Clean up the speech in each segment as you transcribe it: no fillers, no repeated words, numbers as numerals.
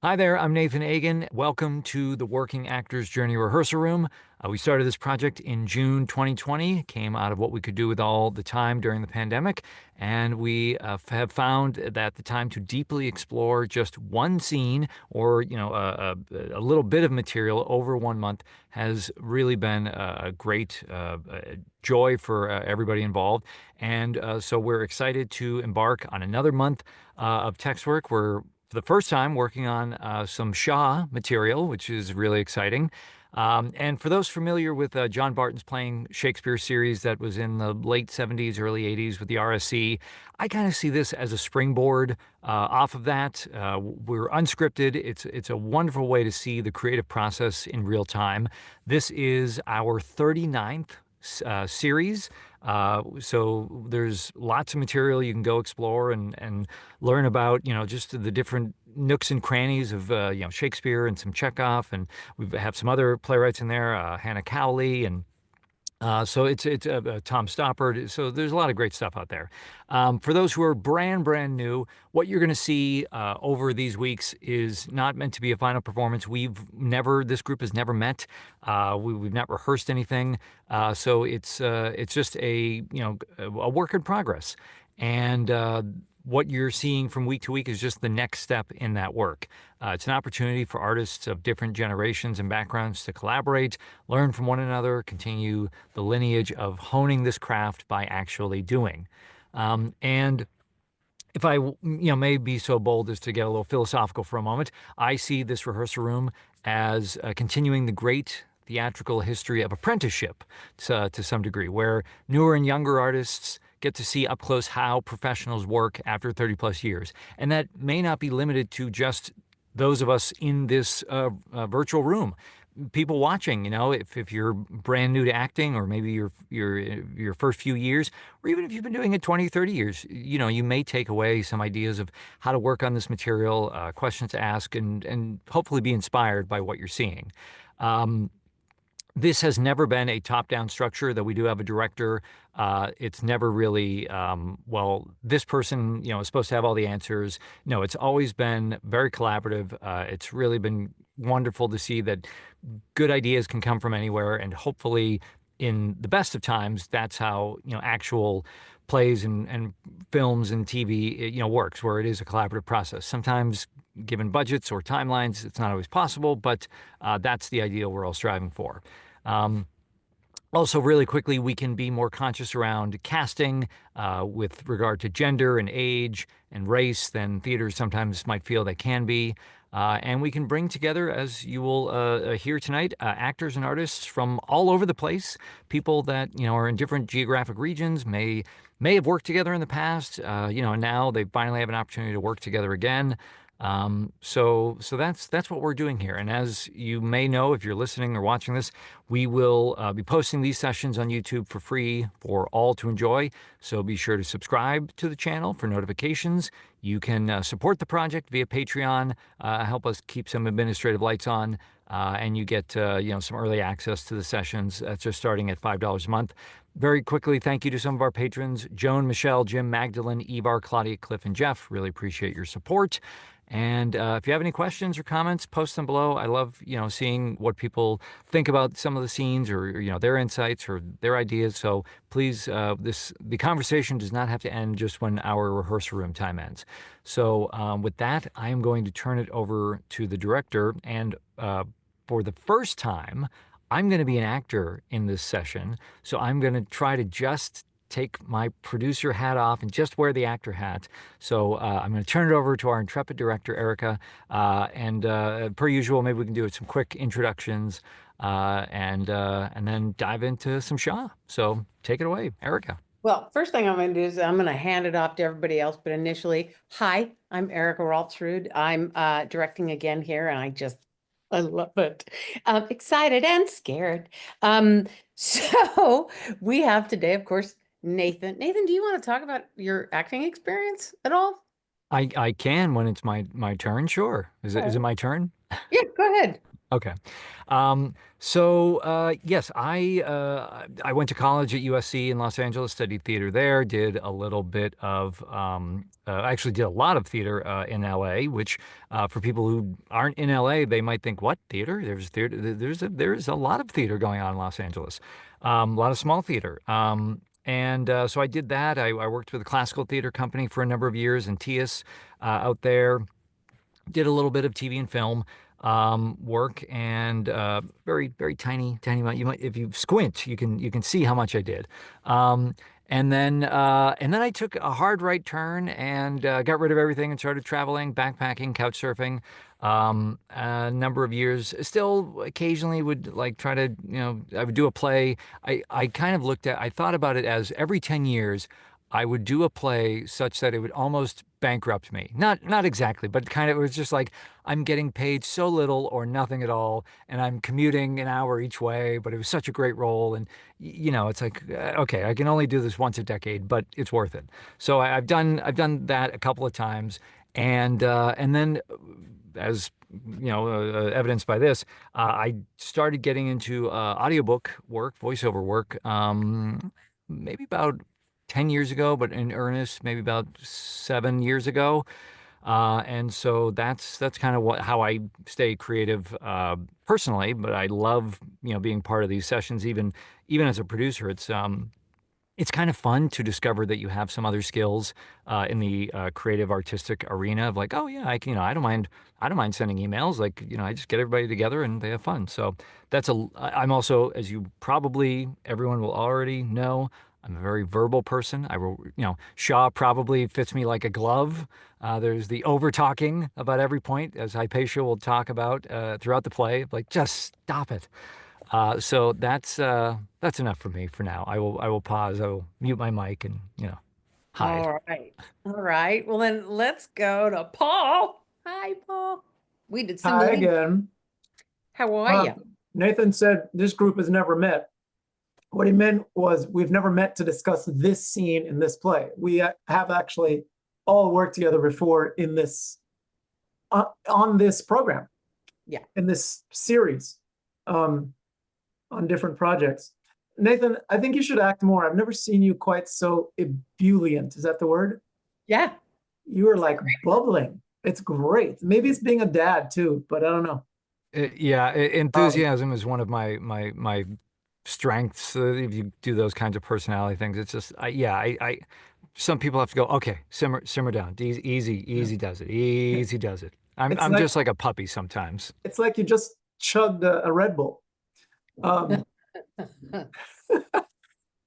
Hi there, I'm Nathan Agan. Welcome to the Working Actors Journey Rehearsal Room. We started this project in June 2020, came out of what we could do with all the time during the pandemic, and we have found that the time to deeply explore just one scene or, a little bit of material over 1 month has really been a great joy for everybody involved. And so we're excited to embark on another month of text work. We're for the first time working on some Shaw material, which is really exciting. And for those familiar with John Barton's Playing Shakespeare series that was in the late 70s, early 80s with the RSC, I kind of see this as a springboard off of that. We're unscripted. It's a wonderful way to see the creative process in real time. This is our 39th series. So there's lots of material you can go explore and learn about, just the different nooks and crannies of, Shakespeare and some Chekhov. And we have some other playwrights in there, Hannah Cowley and so it's Tom Stoppard. So there's a lot of great stuff out there. For those who are brand new, what you're going to see over these weeks is not meant to be a final performance. This group has never met. We've not rehearsed anything. So it's just a work in progress. And what you're seeing from week to week is just the next step in that work. It's an opportunity for artists of different generations and backgrounds to collaborate, learn from one another, continue the lineage of honing this craft by actually doing. And if I, may be so bold as to get a little philosophical for a moment, I see this rehearsal room as continuing the great theatrical history of apprenticeship to some degree, where newer and younger artists get to see up close how professionals work after 30 plus years. And that may not be limited to just those of us in this virtual room. People watching, if you're brand new to acting, or maybe your first few years, or even if you've been doing it 20, 30 years, you may take away some ideas of how to work on this material, questions to ask, and hopefully be inspired by what you're seeing. This has never been a top-down structure, though we do have a director. It's never really, this person, is supposed to have all the answers. No, it's always been very collaborative. It's really been wonderful to see that good ideas can come from anywhere, and hopefully, in the best of times, that's how, actual plays and films and TV, works, where it is a collaborative process. Sometimes, given budgets or timelines, it's not always possible, but that's the ideal we're all striving for. Um, Also, really quickly, we can be more conscious around casting with regard to gender and age and race than theaters sometimes might feel they can be. And we can bring together, as you will hear tonight, actors and artists from all over the place. People that are in different geographic regions may have worked together in the past, and now they finally have an opportunity to work together again. So that's what we're doing here. And as you may know, if you're listening or watching this, we will be posting these sessions on YouTube for free for all to enjoy. So be sure to subscribe to the channel for notifications. You can support the project via Patreon, help us keep some administrative lights on, and you get some early access to the sessions. That's just starting at $5 a month. Very quickly, thank you to some of our patrons: Joan, Michele, Jim, Magdalen, Ivar, Claudia, Clif, and Jeff. Really appreciate your support. And if you have any questions or comments, post them below. I love, seeing what people think about some of the scenes, or their insights or their ideas. So please, the conversation does not have to end just when our rehearsal room time ends. So with that, I am going to turn it over to the director. And for the first time, I'm going to be an actor in this session. So I'm going to try to just take my producer hat off and just wear the actor hat. So I'm going to turn it over to our intrepid director, Erika. And per usual, maybe we can do some quick introductions and then dive into some Shaw. So take it away, Erika. Well, first thing I'm going to do is I'm going to hand it off to everybody else. But initially, hi, I'm Erika Rolfsrud. I'm directing again here, and I love it. I'm excited and scared. So we have today, of course, Nathan. Nathan, do you want to talk about your acting experience at all? I can when it's my turn, sure. Is it my turn? Yeah, go ahead. Okay. Yes, I went to college at USC in Los Angeles, studied theater there, did a little bit of actually did a lot of theater in LA, which for people who aren't in LA, they might think, what theater? There's theater. There's a lot of theater going on in Los Angeles, a lot of small theater. So I did that. I worked with a classical theater company for a number of years in TIAS out there. Did a little bit of TV and film work, and very very tiny amount. You might, if you squint, you can see how much I did. Um, and then I took a hard right turn and got rid of everything and started traveling, backpacking, couch surfing. A number of years. Still, occasionally would like try to, I would do a play. I thought about it as every 10 years. I would do a play such that it would almost bankrupt me. Not exactly, but kind of, it was just like I'm getting paid so little or nothing at all, and I'm commuting an hour each way, but it was such a great role. And it's like, okay, I can only do this once a decade, but it's worth it. So I've done that a couple of times, and then as evidenced by this, I started getting into audiobook work, voiceover work, maybe about 10 years ago, but in earnest, maybe about 7 years ago. And so that's kind of how I stay creative personally. But I love being part of these sessions, even as a producer. It's kind of fun to discover that you have some other skills in the creative artistic arena of like, oh yeah, I don't mind sending emails. Like, I just get everybody together and they have fun. So I'm also, as you probably everyone will already know, I'm a very verbal person. I will, Shaw probably fits me like a glove. There's the over talking about every point, as Hypatia will talk about throughout the play. Like, just stop it. So that's enough for me for now. I will pause. I will mute my mic and hide. All right. All right. Well, then let's go to Paul. Hi, Paul. We did some Hi meeting. again. How are you? Nathan said this group has never met. What he meant was we've never met to discuss this scene in this play. We have actually all worked together before in this on this program. Yeah. In this series, on different projects. Nathan, I think you should act more. I've never seen you quite so ebullient. Is that the word? Yeah. You are like bubbling. It's great. Maybe it's being a dad too, but I don't know. Yeah, Um, enthusiasm is one of my strengths. If you do those kinds of personality things, it's just yeah. I some people have to go. Okay, simmer down. Easy does it. Easy does it. I'm it's I'm like just like a puppy sometimes. it's like you just chugged a Red Bull. Um,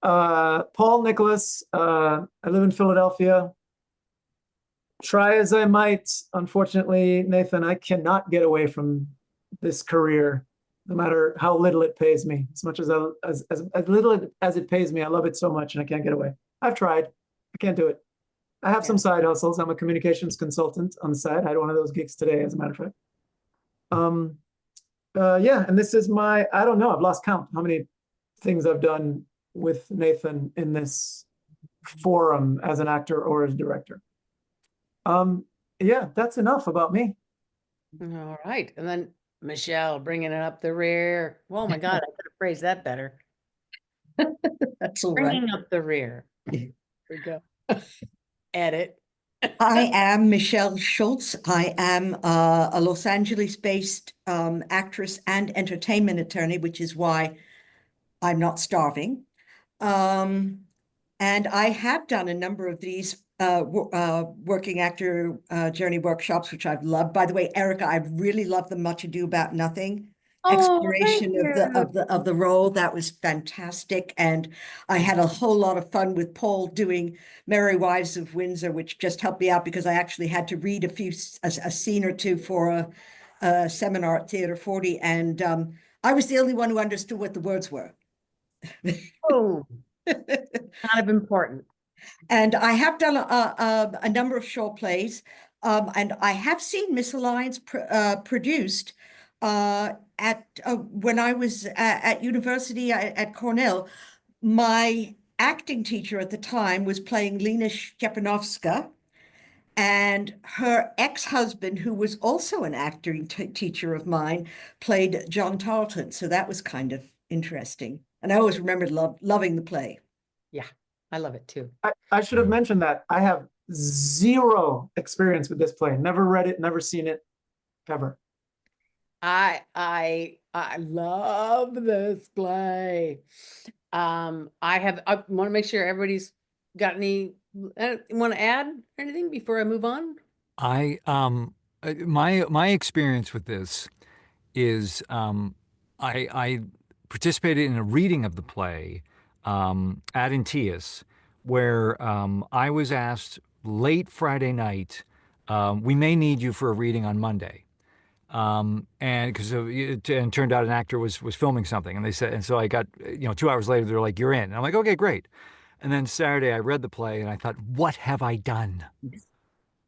Paul Nicholas, I live in Philadelphia. Try as I might, unfortunately, Nathan, I cannot get away from this career, no matter how little it pays me. As much as little as it pays me, I love it so much, and I can't get away. I've tried. I can't do it. I have some side hustles. I'm a communications consultant on the side. I had one of those gigs today, as a matter of fact. Yeah, and this is I don't know, I've lost count how many things I've done with Nathan in this forum as an actor or as director. Yeah, that's enough about me. All right. And then Michele bringing it up the rear. Oh my God, I could have phrased that better. That's all right. Bringing up the rear. Here we go. Edit. I am Michele Schultz. I am a Los Angeles-based actress and entertainment attorney, which is why I'm not starving. And I have done a number of these working actor journey workshops, which I've loved. By the way, Erika, I really love the Much Ado About Nothing exploration of the role. That was fantastic, and I had a whole lot of fun with Paul doing Merry Wives of Windsor, which just helped me out because I actually had to read a scene or two for a seminar at Theatre 40, and I was the only one who understood what the words were. Oh, kind of important. And I have done a number of short plays, and I have seen MISALLIANCE produced when I was at university at Cornell. My acting teacher at the time was playing Lena Szczepanowska, And her ex-husband, who was also an acting teacher of mine, played John Tarleton. So that was kind of interesting. And I always remembered loving the play. Yeah, I love it too. I should have mentioned that. I have zero experience with this play. Never read it, never seen it, ever. I love this play. I want to make sure everybody's got any want to add anything before I move on? My experience with this is I participated in a reading of the play at Antias, where I was asked late Friday night, we may need you for a reading on Monday. And because it turned out an actor was filming something, and they said, and so I got 2 hours later they're like, you're in. And I'm like, okay, great. And then Saturday I read the play and I thought, what have I done?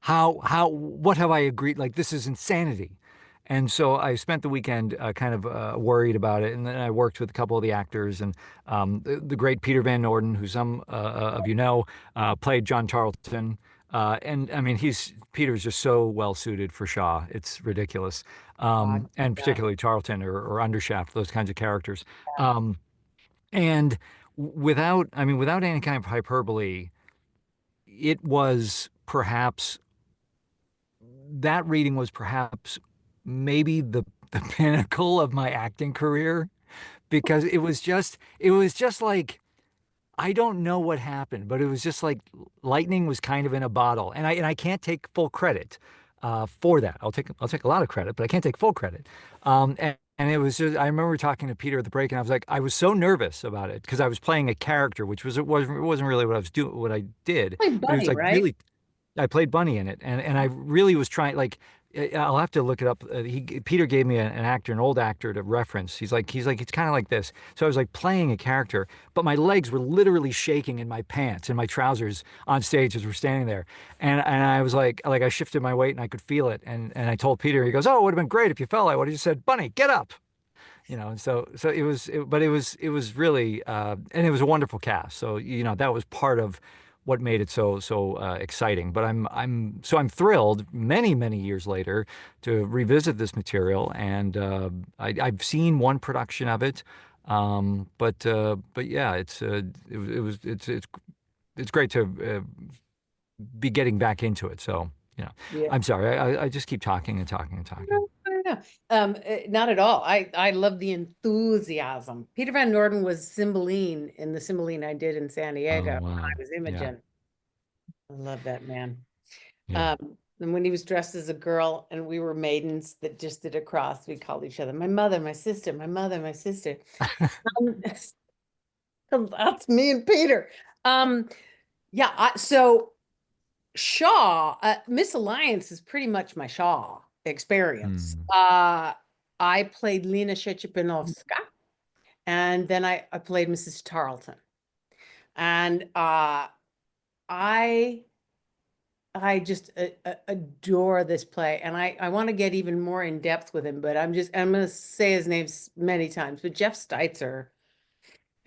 What have I agreed? Like, this is insanity. And so I spent the weekend kind of worried about it. And then I worked with a couple of the actors, and the great Peter Van Norden, who some of you know, played John Tarleton. And I mean, Peter's just so well suited for Shaw. It's ridiculous. And Yeah. particularly Tarleton or Undershaft, those kinds of characters. And without any kind of hyperbole, it was perhaps that reading was perhaps maybe the pinnacle of my acting career, because it was just like, I don't know what happened, but it was just like lightning was kind of in a bottle, and I can't take full credit for that. I'll take a lot of credit, but I can't take full credit. And it was just, I remember talking to Peter at the break, and I was like, I was so nervous about it because I was playing a character, which it wasn't really what I was doing, what I did, Like but it was Bunny, like right? really, I played Bunny in it, and I really was trying. Like, I'll have to look it up. Peter gave me an actor, an old actor, to reference. He's like it's kind of like this. So I was like playing a character, but my legs were literally shaking in my pants and my trousers on stage as we're standing there, and I was like I shifted my weight and I could feel it, and I told Peter. He goes, "Oh, it would have been great if you fell. I would have just said, Bunny, get up." And so it was really, and it was a wonderful cast. So that was part of what made it so exciting. But I'm thrilled many years later to revisit this material, and I've seen one production of it. But yeah, it's great to be getting back into it. So Yeah. I'm sorry, I just keep talking and talking and talking. No, no, no. Not at all. I love the enthusiasm. Peter Van Norden was Cymbeline in the Cymbeline I did in San Diego Oh when I wow, was yeah, Imogen. I love that man. yeah. And when he was dressed as a girl and we were maidens that just did a cross, we called each other my mother, my sister, my mother, my sister. Um, that's me and Peter. Yeah, so Shaw, MISALLIANCE is pretty much my Shaw experience. Hmm. I played Lena Szczepanovska, and then I played Mrs. Tarleton. And I just adore this play, and I want to get even more in depth with him, but I'm going to say his name many times, but Jeff Steitzer,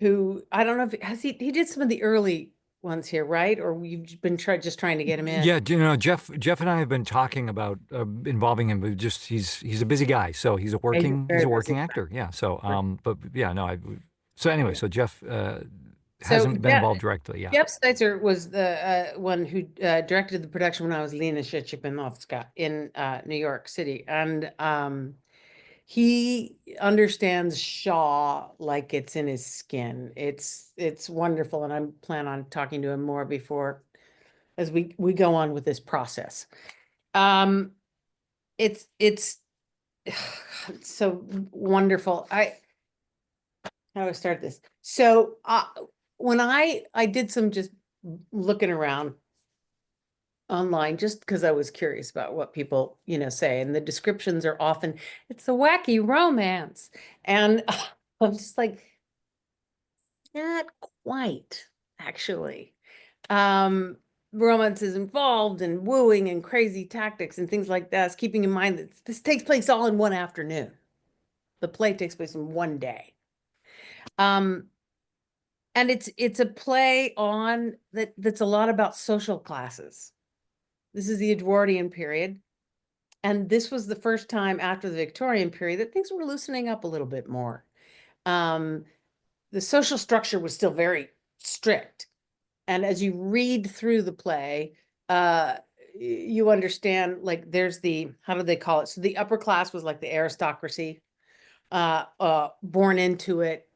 who I don't know if he did some of the early ones here, right? Or you've been just trying to get him in. Yeah, Jeff and I have been talking about involving him, but just he's a busy guy, so he's a He's a working he's very a busy working actor. Yeah. So guy. but yeah, no, so anyway, so Jeff So hasn't been involved directly. Yeah. Jeff Steitzer was the one who directed the production when I was Lena Szczepanovska in New York City, and he understands Shaw like it's in his skin. It's wonderful, and I plan on talking to him more before as we go on with this process. It's so wonderful. How do I start this? So when I did some just looking around online just because I was curious about what people, say, and the descriptions are often, it's a wacky romance. And I'm just like, not quite, actually. Romance is involved and wooing and crazy tactics and things like that. Keeping in mind that this takes place all in one afternoon. The play takes place in one day. Um, and it's a play on that's a lot about social classes. This is the Edwardian period. And this was the first time after the Victorian period that things were loosening up a little bit more. The social structure was still very strict. And as you read through the play, you understand, like, there's the, how do they call it? So the upper class was like the aristocracy, born into it,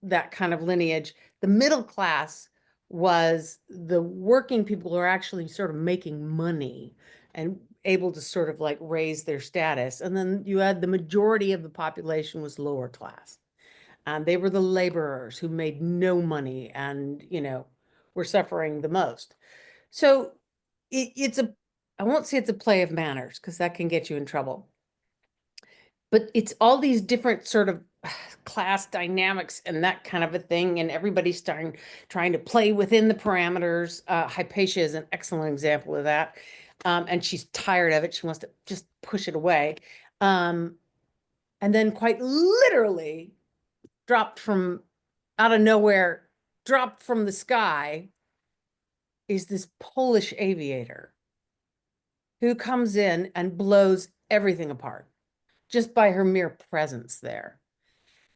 that kind of lineage. The middle class was the working people who are actually sort of making money and able to sort of like raise their status. And then you had the majority of the population was lower class. And they were the laborers who made no money and, were suffering the most. So it's I won't say it's a play of manners because that can get you in trouble. But it's all these different sort of class dynamics and that kind of a thing. And everybody's trying to play within the parameters. Hypatia is an excellent example of that. And she's tired of it. She wants to just push it away. And then quite literally dropped from out of nowhere, dropped from the sky, is this Polish aviator who comes in and blows everything apart just by her mere presence there.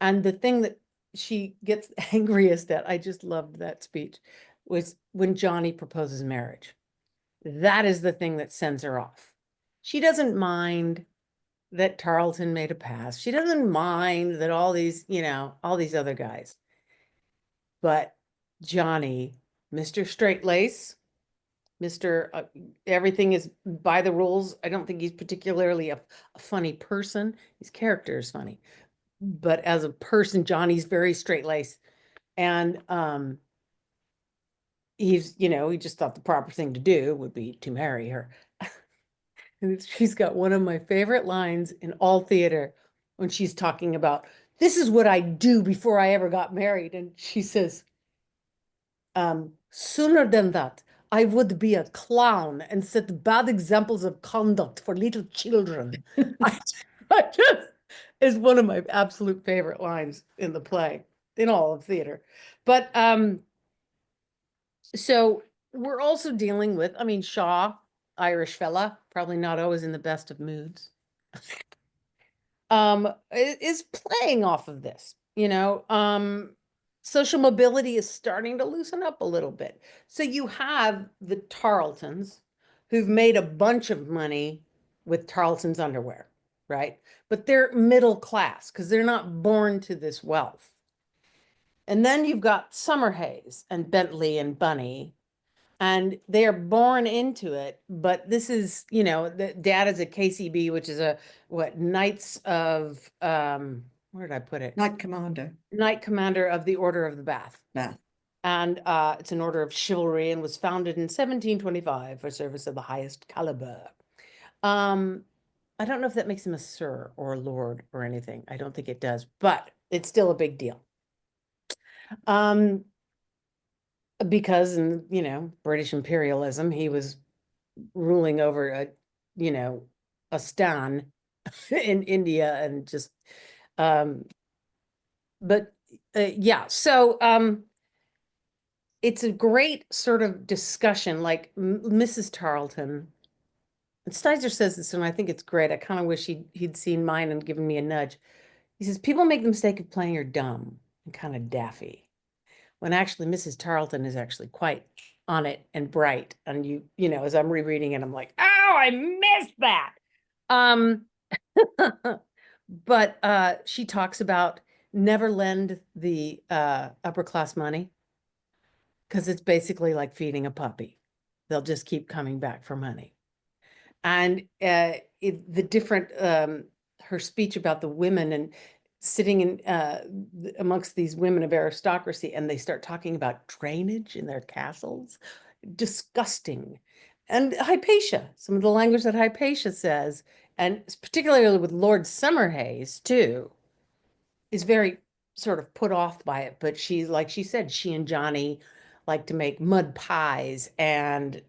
And the thing that she gets angriest at, I just loved that speech, was when Johnny proposes marriage. That is the thing that sends her off. She doesn't mind that Tarleton made a pass. She doesn't mind that all these other guys. But Johnny, Mr. Straight-Lace, Mr. Everything is by the rules. I don't think he's particularly a funny person. His character is funny. But as a person, Johnny's very straight-laced. And he just thought the proper thing to do would be to marry her. And she's got one of my favorite lines in all theater when she's talking about, this is what I do before I ever got married. And she says, sooner than that, I would be a clown and set bad examples of conduct for little children. I just is one of my absolute favorite lines in the play, in all of theater. But so we're also dealing with, Shaw, Irish fella, probably not always in the best of moods, is playing off of this, social mobility is starting to loosen up a little bit. So you have the Tarletons who've made a bunch of money with Tarleton's underwear, right? But they're middle class because they're not born to this wealth. And then you've got Summerhays and Bentley and Bunny, and they are born into it. But this is, the dad is a KCB, which is Knights of, where did I put it? Knight Commander. Knight Commander of the Order of the Bath. Bath. And it's an order of chivalry and was founded in 1725 for service of the highest caliber. I don't know if that makes him a sir or a lord or anything. I don't think it does, but it's still a big deal. Because in, British imperialism, he was ruling over a stan in India and just, but yeah, so it's a great sort of discussion, like Mrs. Tarleton. And Stizer says this, and I think it's great. I kind of wish he'd seen mine and given me a nudge. He says, people make the mistake of playing her dumb and kind of daffy, when actually Mrs. Tarleton is actually quite on it and bright. And as I'm rereading it, I'm like, oh, I missed that. But she talks about never lend the upper class money, because it's basically like feeding a puppy. They'll just keep coming back for money. And the different, her speech about the women and sitting in amongst these women of aristocracy, and they start talking about drainage in their castles. Disgusting. And Hypatia, some of the language that Hypatia says, and particularly with Lord Summerhays too, is very sort of put off by it. But she, like she said, she and Johnny like to make mud pies and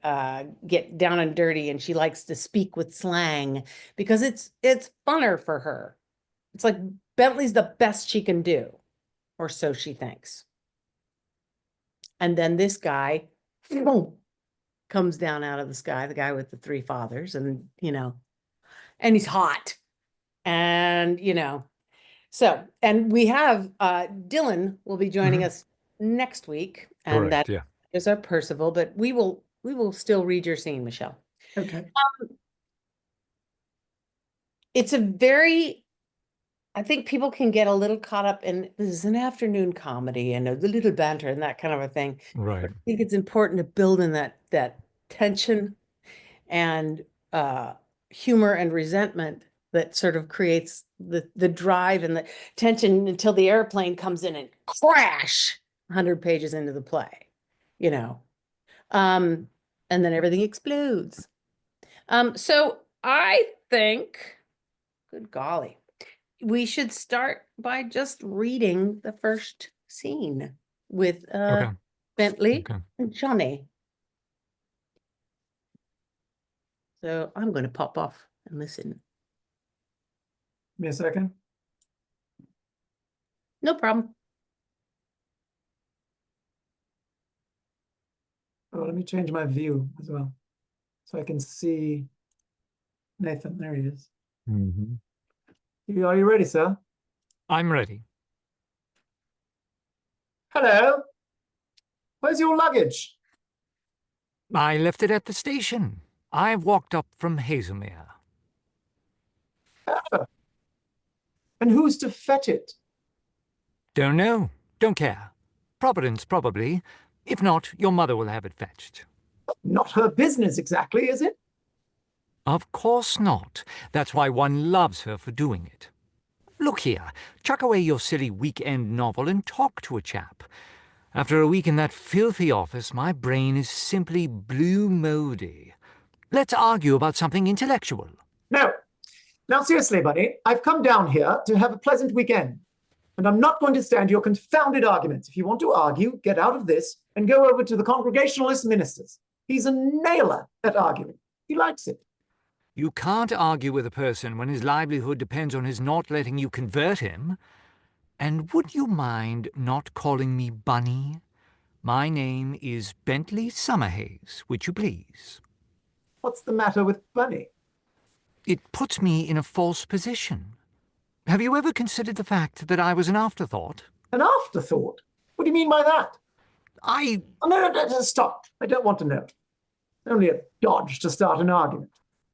get down and dirty, and she likes to speak with slang because it's funner for her. It's like Bentley's the best she can do, or so she thinks. And then this guy, boom, comes down out of the sky, the guy with the three fathers, and and he's hot. And so, and we have Dylan will be joining us next week, and Correct, that yeah. is our Percival, but we will still read your scene, Michele. Okay. It's a very, I think people can get a little caught up in, this is an afternoon comedy and the little banter and that kind of a thing. Right. I think it's important to build in that tension and humor and resentment that sort of creates the drive and the tension until the airplane comes in and crash 100 pages into the play, and then everything explodes. So I think, good golly, we should start by just reading the first scene with Okay. Bentley Okay. and Johnny. So I'm going to pop off and listen. Give me a second. No problem. Oh, let me change my view as well, so I can see Nathan. There he is. Are you ready, sir? I'm ready. Hello. Where's your luggage? I left it at the station. I walked up from Hazelmere. And who's to fetch it? Don't know. Don't care. Providence, probably. If not, your mother will have it fetched. Not her business exactly, is it? Of course not. That's why one loves her for doing it. Look here, chuck away your silly weekend novel and talk to a chap. After a week in that filthy office, my brain is simply blue mouldy. Let's argue about something intellectual. No. Now, seriously, buddy, I've come down here to have a pleasant weekend. And I'm not going to stand your confounded arguments. If you want to argue, get out of this and go over to the Congregationalist ministers. He's a nailer at arguing. He likes it. You can't argue with a person when his livelihood depends on his not letting you convert him. And would you mind not calling me Bunny? My name is Bentley Summerhaze, would you please? What's the matter with Bunny? It puts me in a false position. Have you ever considered the fact that I was an afterthought? An afterthought? What do you mean by that? I... Oh, no, stop. I don't want to know. Only a dodge to start an argument.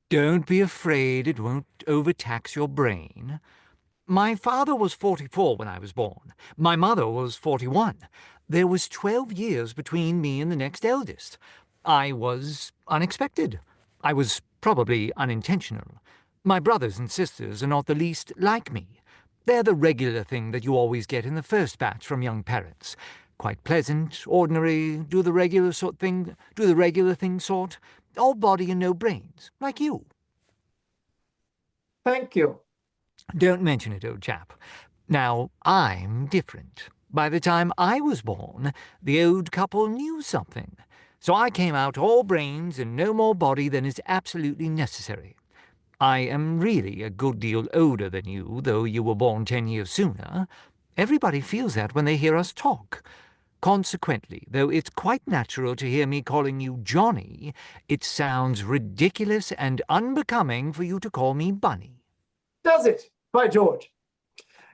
Don't be afraid it won't overtax your brain. My father was 44 when I was born. My mother was 41. There was 12 years between me and the next eldest. I was unexpected. I was probably unintentional. My brothers and sisters are not the least like me. They're the regular thing that you always get in the first batch from young parents. Quite pleasant, ordinary, do the regular thing sort. All body and no brains, like you. Thank you. Don't mention it, old chap. Now, I'm different. By the time I was born, the old couple knew something. So I came out all brains and no more body than is absolutely necessary. I am really a good deal older than you, though you were born 10 years sooner. Everybody feels that when they hear us talk. Consequently, though it's quite natural to hear me calling you Johnny, it sounds ridiculous and unbecoming for you to call me Bunny. Does it? By George.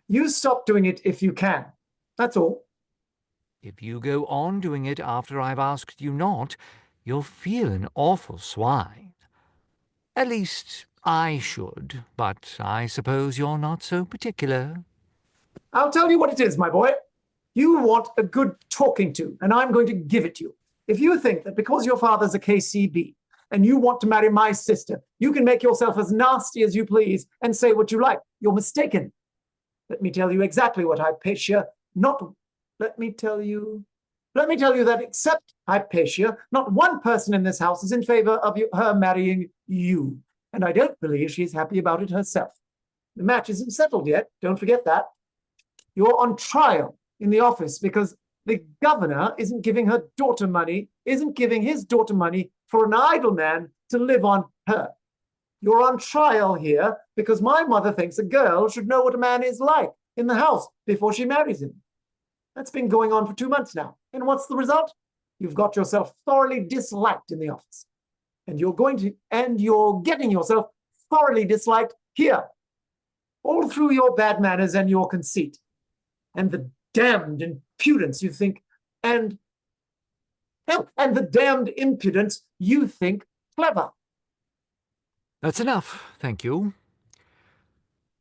You stop doing it if you can. That's all. If you go on doing it after I've asked you not, you'll feel an awful swine. At least I should, but I suppose you're not so particular. I'll tell you what it is, my boy. You want a good talking to, and I'm going to give it to you. If you think that because your father's a KCB and you want to marry my sister, you can make yourself as nasty as you please and say what you like, you're mistaken. Let me tell you exactly what Hypatia, let me tell you that except Hypatia, not one person in this house is in favor of her marrying you. And I don't believe she's happy about it herself. The match isn't settled yet, don't forget that. You're on trial in the office because the governor isn't giving his daughter money for an idle man to live on her. You're on trial here because my mother thinks a girl should know what a man is like in the house before she marries him. That's been going on for 2 months now. And what's the result? You've got yourself thoroughly disliked in the office. And you're getting yourself thoroughly disliked here. All through your bad manners and your conceit. And the damned impudence you think, and the damned impudence you think clever. That's enough, thank you.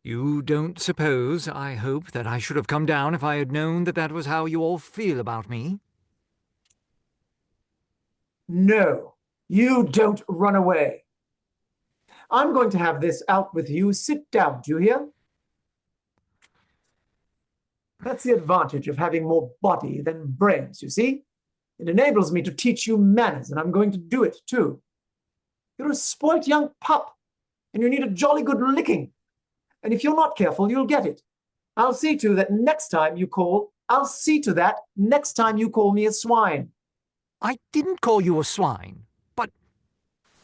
You don't suppose, I hope, that I should have come down if I had known that that was how you all feel about me? No, you don't run away. I'm going to have this out with you. Sit down, do you hear? That's the advantage of having more body than brains, you see? It enables me to teach you manners, and I'm going to do it too. You're a spoilt young pup, and you need a jolly good licking. And if you're not careful, you'll get it. I'll see to that next time you call me a swine. I didn't call you a swine, but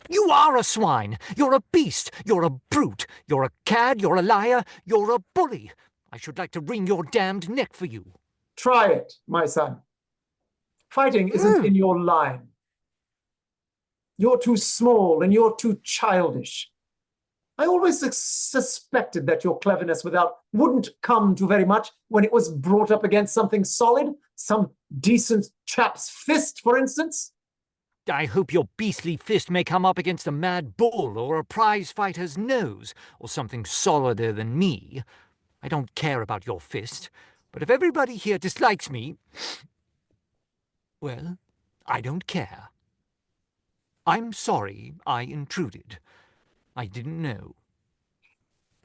you are a swine. You're a beast. You're a brute. You're a cad. You're a liar. You're a bully. I should like to wring your damned neck for you. Try it, my son. Fighting isn't in your line. You're too small and you're too childish. I always suspected that your cleverness wouldn't come to very much when it was brought up against something solid, some decent chap's fist, for instance. I hope your beastly fist may come up against a mad bull or a prize fighter's nose, or something solider than me. I don't care about your fist, but if everybody here dislikes me, well, I don't care. I'm sorry I intruded. I didn't know.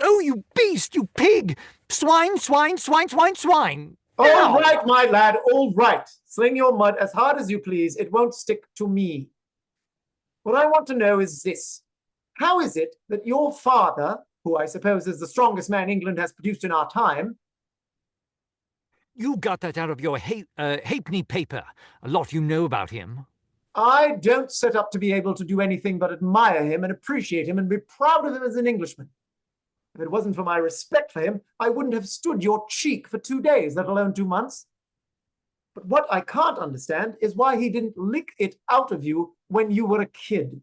Oh, you beast, you pig! Swine, swine, swine, swine, swine! All right, my lad, all right. Sling your mud as hard as you please. It won't stick to me. What I want to know is this. How is it that your father, who I suppose is the strongest man England has produced in our time... You got that out of your halfpenny paper. A lot you know about him. I don't set up to be able to do anything but admire him and appreciate him and be proud of him as an Englishman. If it wasn't for my respect for him, I wouldn't have stood your cheek for 2 days, let alone 2 months. But what I can't understand is why he didn't lick it out of you when you were a kid.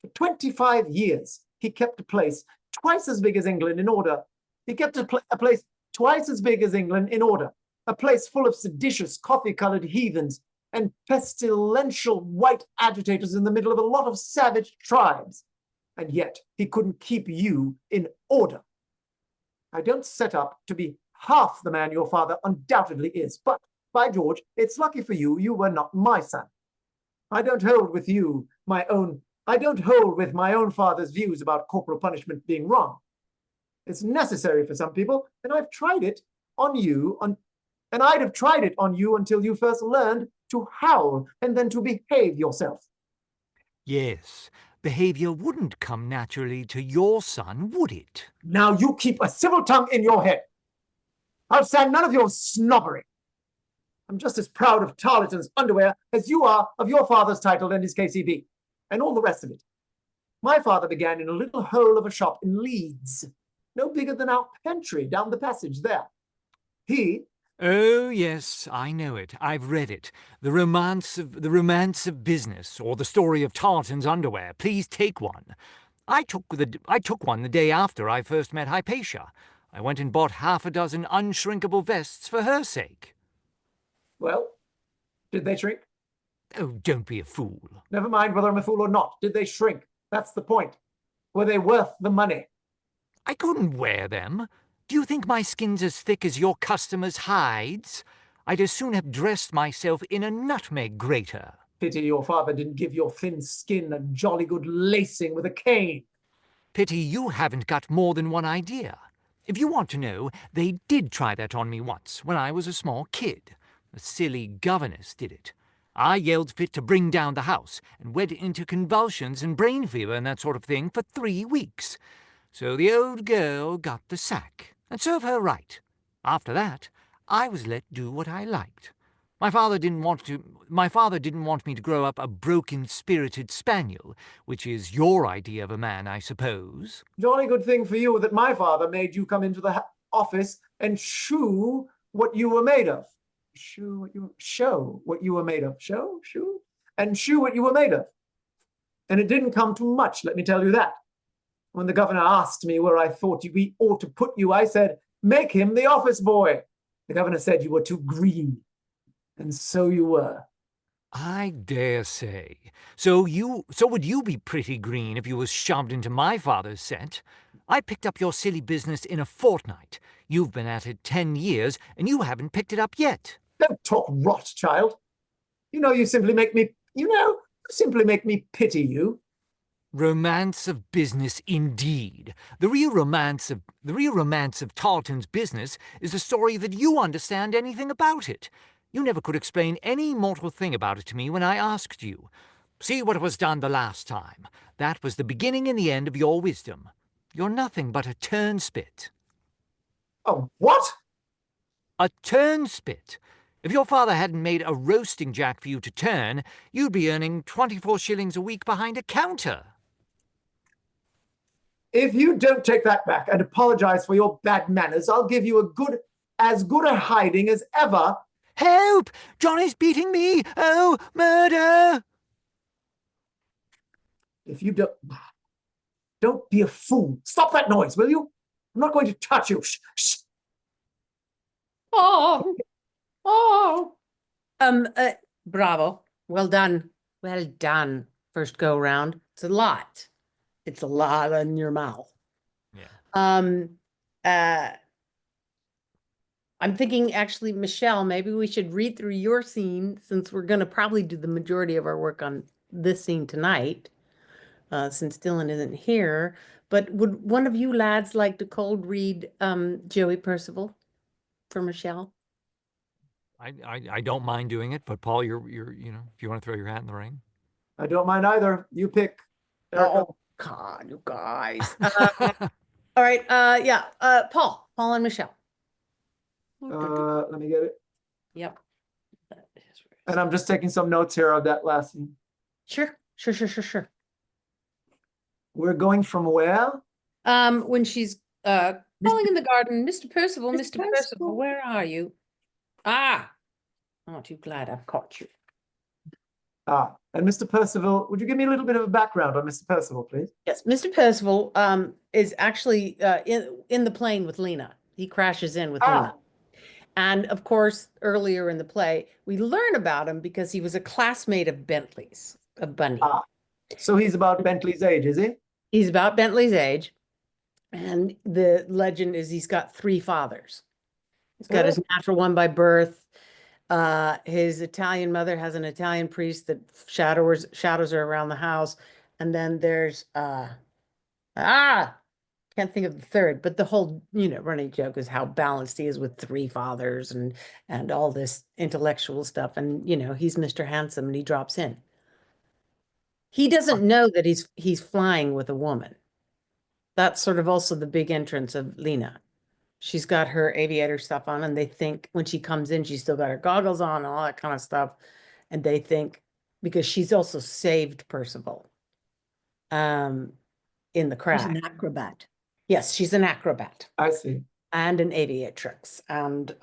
For 25 years, he kept a place twice as big as England in order. He kept a place twice as big as England in order. A place full of seditious, coffee-colored heathens and pestilential white agitators in the middle of a lot of savage tribes. And yet he couldn't keep you in order. I don't set up to be half the man your father undoubtedly is, but, by George, it's lucky for you you were not my son. I don't hold with my own father's views about corporal punishment being wrong. It's necessary for some people, and I've tried it on you, and I'd have tried it on you until you first learned to howl and then to behave yourself. Yes, behavior wouldn't come naturally to your son, would it? Now you keep a civil tongue in your head. I'll stand none of your snobbery. I'm just as proud of Tarleton's underwear as you are of your father's title and his KCB, and all the rest of it. My father began in a little hole of a shop in Leeds, no bigger than our pantry down the passage there. Oh, yes, I know it. I've read it. The romance of business, or the story of Tarleton's underwear. Please take one. I took one the day after I first met Hypatia. I went and bought half a dozen unshrinkable vests for her sake. Well, did they shrink? Oh, don't be a fool. Never mind whether I'm a fool or not. Did they shrink? That's the point. Were they worth the money? I couldn't wear them. Do you think my skin's as thick as your customers' hides? I'd as soon have dressed myself in a nutmeg grater. Pity your father didn't give your thin skin a jolly good lacing with a cane. Pity you haven't got more than one idea. If you want to know, they did try that on me once, when I was a small kid. The silly governess did it. I yelled fit to bring down the house, and went into convulsions and brain fever and that sort of thing for 3 weeks. So the old girl got the sack, and serve her right. After that, I was let do what I liked. My father didn't want me to grow up a broken-spirited spaniel, which is your idea of a man, I suppose. Jolly good thing for you that my father made you come into the office and shew what you were made of. show what you were made of. Show, and shew what you were made of. And it didn't come to much, let me tell you that. When the governor asked me where I thought we ought to put you, I said, make him the office boy. The governor said you were too green. And so you were. I dare say. So would you be pretty green if you was shoved into my father's set? I picked up your silly business in a fortnight. You've been at it 10 years, and you haven't picked it up yet. Don't talk rot, child. You simply make me pity you. Romance of business, indeed. The real romance of Tarleton's business is the story that you understand anything about it. You never could explain any mortal thing about it to me when I asked you. See what was done the last time. That was the beginning and the end of your wisdom. You're nothing but a turnspit. Oh, what? A turnspit. If your father hadn't made a roasting jack for you to turn, you'd be earning 24 shillings a week behind a counter. If you don't take that back and apologize for your bad manners, I'll give you as good a hiding as ever. Help! Johnny's beating me! Oh, murder! If you don't be a fool. Stop that noise, will you? I'm not going to touch you. Shh, shh. Oh, bravo. Well done. Well done. First go round. It's a lot. It's a lot in your mouth. Yeah. I'm thinking actually, Michele, maybe we should read through your scene since we're going to probably do the majority of our work on this scene tonight, since Dylan isn't here. But would one of you lads like to cold read Joey Percival for Michele? I don't mind doing it, but Paul, you're if you want to throw your hat in the ring. I don't mind either. You pick. Erika. Oh God, you guys. All right. Yeah. Paul and Michele. Let me get it. Yep. And I'm just taking some notes here of that last scene. Sure. We're going from where? When she's calling in the garden, Mr. Percival, Mr. Percival, where are you? Ah, aren't you glad I've caught you? And Mr. Percival, would you give me a little bit of a background on Mr. Percival, please? Yes, Mr. Percival is actually in the plane with Lena. He crashes in with Lena. And of course, earlier in the play, we learn about him because he was a classmate of Bentley's, of Bunny. So he's about Bentley's age, is he? He's about Bentley's age. And the legend is he's got 3 fathers. He's got his natural one by birth. His Italian mother has an Italian priest that shadows her around the house. And then there's can't think of the third, but the whole, running joke is how balanced he is with 3 fathers and all this intellectual stuff. And, he's Mr. Handsome and he drops in. He doesn't know that he's flying with a woman. That's sort of also the big entrance of Lena. She's got her aviator stuff on and they think when she comes in, she's still got her goggles on and all that kind of stuff. And they think, because she's also saved Percival in the crash. She's an acrobat. Yes, she's an acrobat. I see. And an aviatrix. And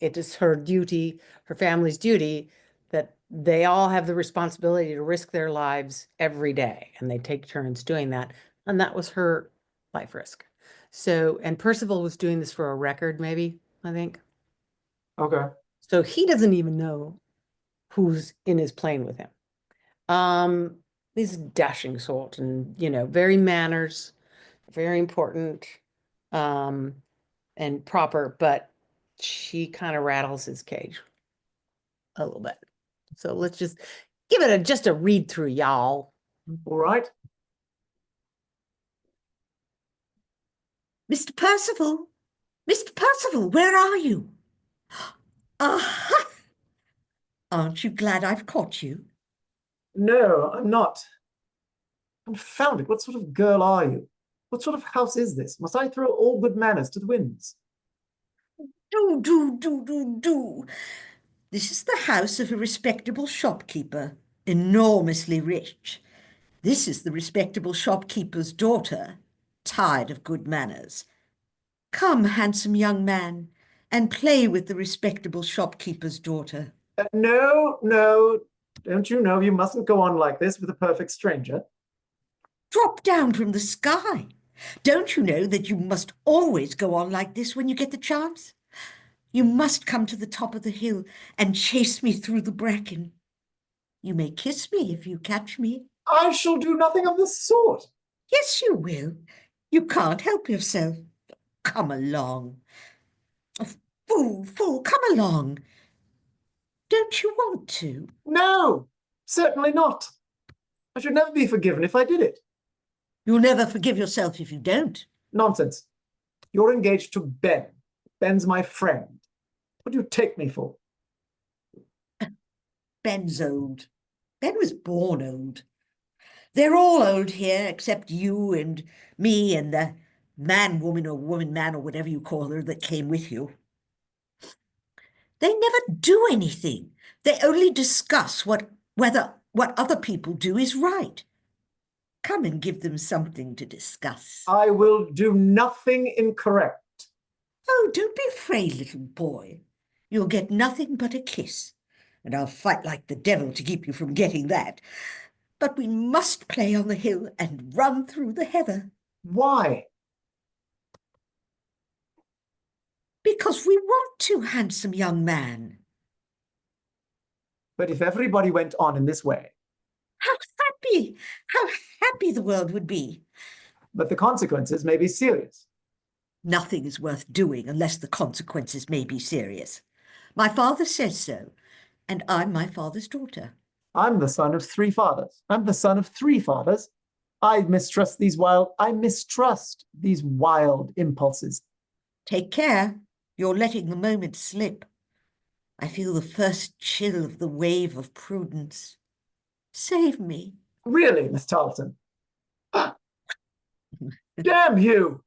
it is her duty, her family's duty, that they all have the responsibility to risk their lives every day. And they take turns doing that. And that was her life risk. So, and Percival was doing this for a record, maybe, I think. Okay. So he doesn't even know who's in his plane with him. He's a dashing sort and, very manners, very important, and proper, but she kind of rattles his cage a little bit. So let's just give it just a read through, y'all. All right. Mr. Percival, where are you? Aha! Aren't you glad I've caught you? No, I'm not. Confound it. What sort of girl are you? What sort of house is this? Must I throw all good manners to the winds? Do. This is the house of a respectable shopkeeper, enormously rich. This is the respectable shopkeeper's daughter, tired of good manners. Come, handsome young man, and play with the respectable shopkeeper's daughter. No, no. Don't you know you mustn't go on like this with a perfect stranger? Drop down from the sky. Don't you know that you must always go on like this when you get the chance? You must come to the top of the hill and chase me through the bracken. You may kiss me if you catch me. I shall do nothing of the sort. Yes, you will. You can't help yourself. Come along. Fool, come along. Don't you want to? No, certainly not. I should never be forgiven if I did it. You'll never forgive yourself if you don't. Nonsense. You're engaged to Ben. Ben's my friend. What do you take me for? Ben's old. Ben was born old. They're all old here except you and me and the man-woman or woman-man or whatever you call her that came with you. They never do anything. They only discuss whether what other people do is right. Come and give them something to discuss. I will do nothing incorrect. Oh, don't be afraid, little boy. You'll get nothing but a kiss, and I'll fight like the devil to keep you from getting that. But we must play on the hill and run through the heather. Why? Because we want to, handsome young man. But if everybody went on in this way, How happy the world would be. but the consequences may be serious. Nothing is worth doing unless the consequences may be serious. My father says so, and I'm my father's daughter. I'm the son of three fathers. I'm the son of three fathers. I mistrust these wild impulses. Take care. You're letting the moment slip. I feel the first chill of the wave of prudence. Save me. Really, Miss Tarleton? Damn you!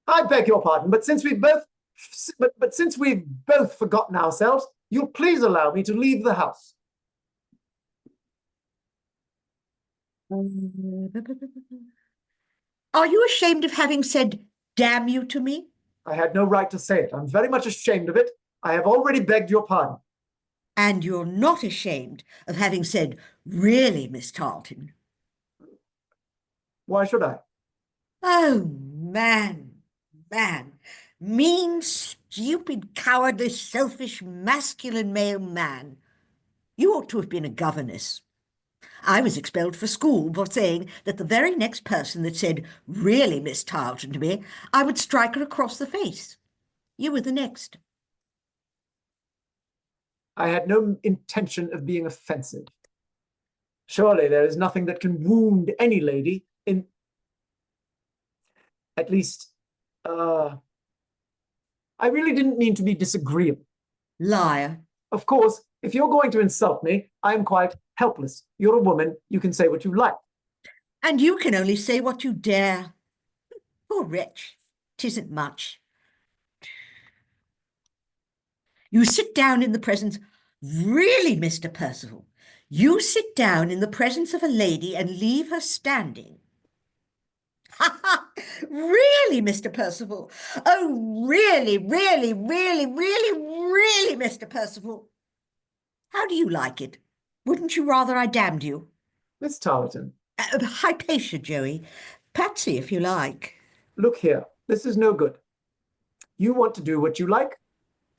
I beg your pardon, but since we've both forgotten ourselves, you'll please allow me to leave the house. Are you ashamed of having said damn you to me? I had no right to say it. I'm very much ashamed of it. I have already begged your pardon. And you're not ashamed of having said really, Miss Tarleton? Why should I? Oh, man. Mean, stupid, cowardly, selfish, masculine male man. You ought to have been a governess. I was expelled for school for saying that the very next person that said, really, Miss Tarleton to me, I would strike her across the face. You were the next. I had no intention of being offensive. Surely there is nothing that can wound any lady in... At least, I really didn't mean to be disagreeable. Liar. Of course, if you're going to insult me, I am quite helpless. You're a woman. You can say what you like. And you can only say what you dare. Poor wretch. 'Tisn't much. You sit down in the presence... Really, Mr. Percival, you sit down in the presence of a lady and leave her standing. Ha ha! Really, Mr. Percival? Oh, really, Mr. Percival? How do you like it? Wouldn't you rather I damned you? Miss Tarleton. Hypatia, Joey. Patsy, if you like. Look here. This is no good. You want to do what you like?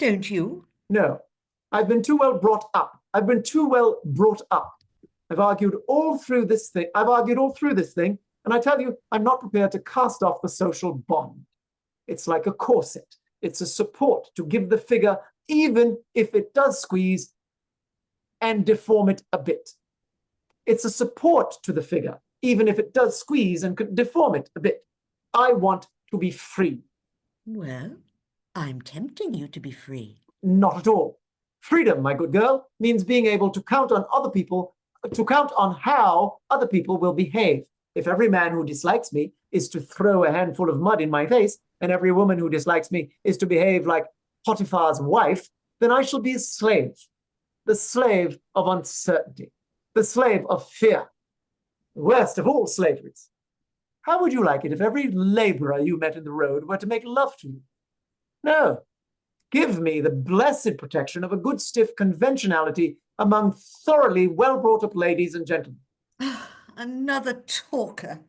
Don't you? No. I've been too well brought up. I've argued all through this thing. And I tell you, I'm not prepared to cast off the social bond. It's like a corset. It's a support to give the figure, even if it does squeeze and deform it a bit. It's a support to the figure, even if it does squeeze and could deform it a bit. I want to be free. Well, I'm tempting you to be free. Not at all. Freedom, my good girl, means being able to count on other people, to count on how other people will behave. If every man who dislikes me is to throw a handful of mud in my face, and every woman who dislikes me is to behave like Potiphar's wife, then I shall be a slave. The slave of uncertainty. The slave of fear. The worst of all slaveries. How would you like it if every laborer you met in the road were to make love to you? No. give me the blessed protection of a good stiff conventionality among thoroughly well-brought-up ladies and gentlemen. Another talker.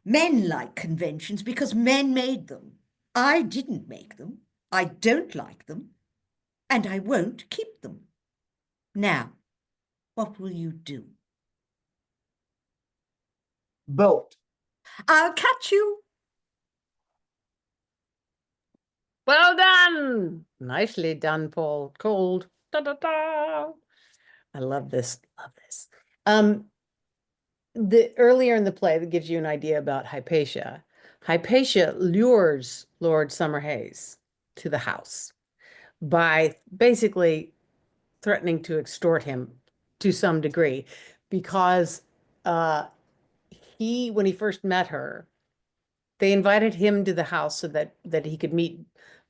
Men like conventions because men made them. I didn't make them. I don't like them. And I won't keep them. Now, what will you do? Bolt. I'll catch you. Well done. Nicely done, Paul. Cold. Da, da, da. I love this. Love this. The earlier in the play that gives you an idea about Hypatia. Hypatia lures Lord Summerhaze to the house by basically threatening to extort him to some degree, because when he first met her, they invited him to the house so that he could meet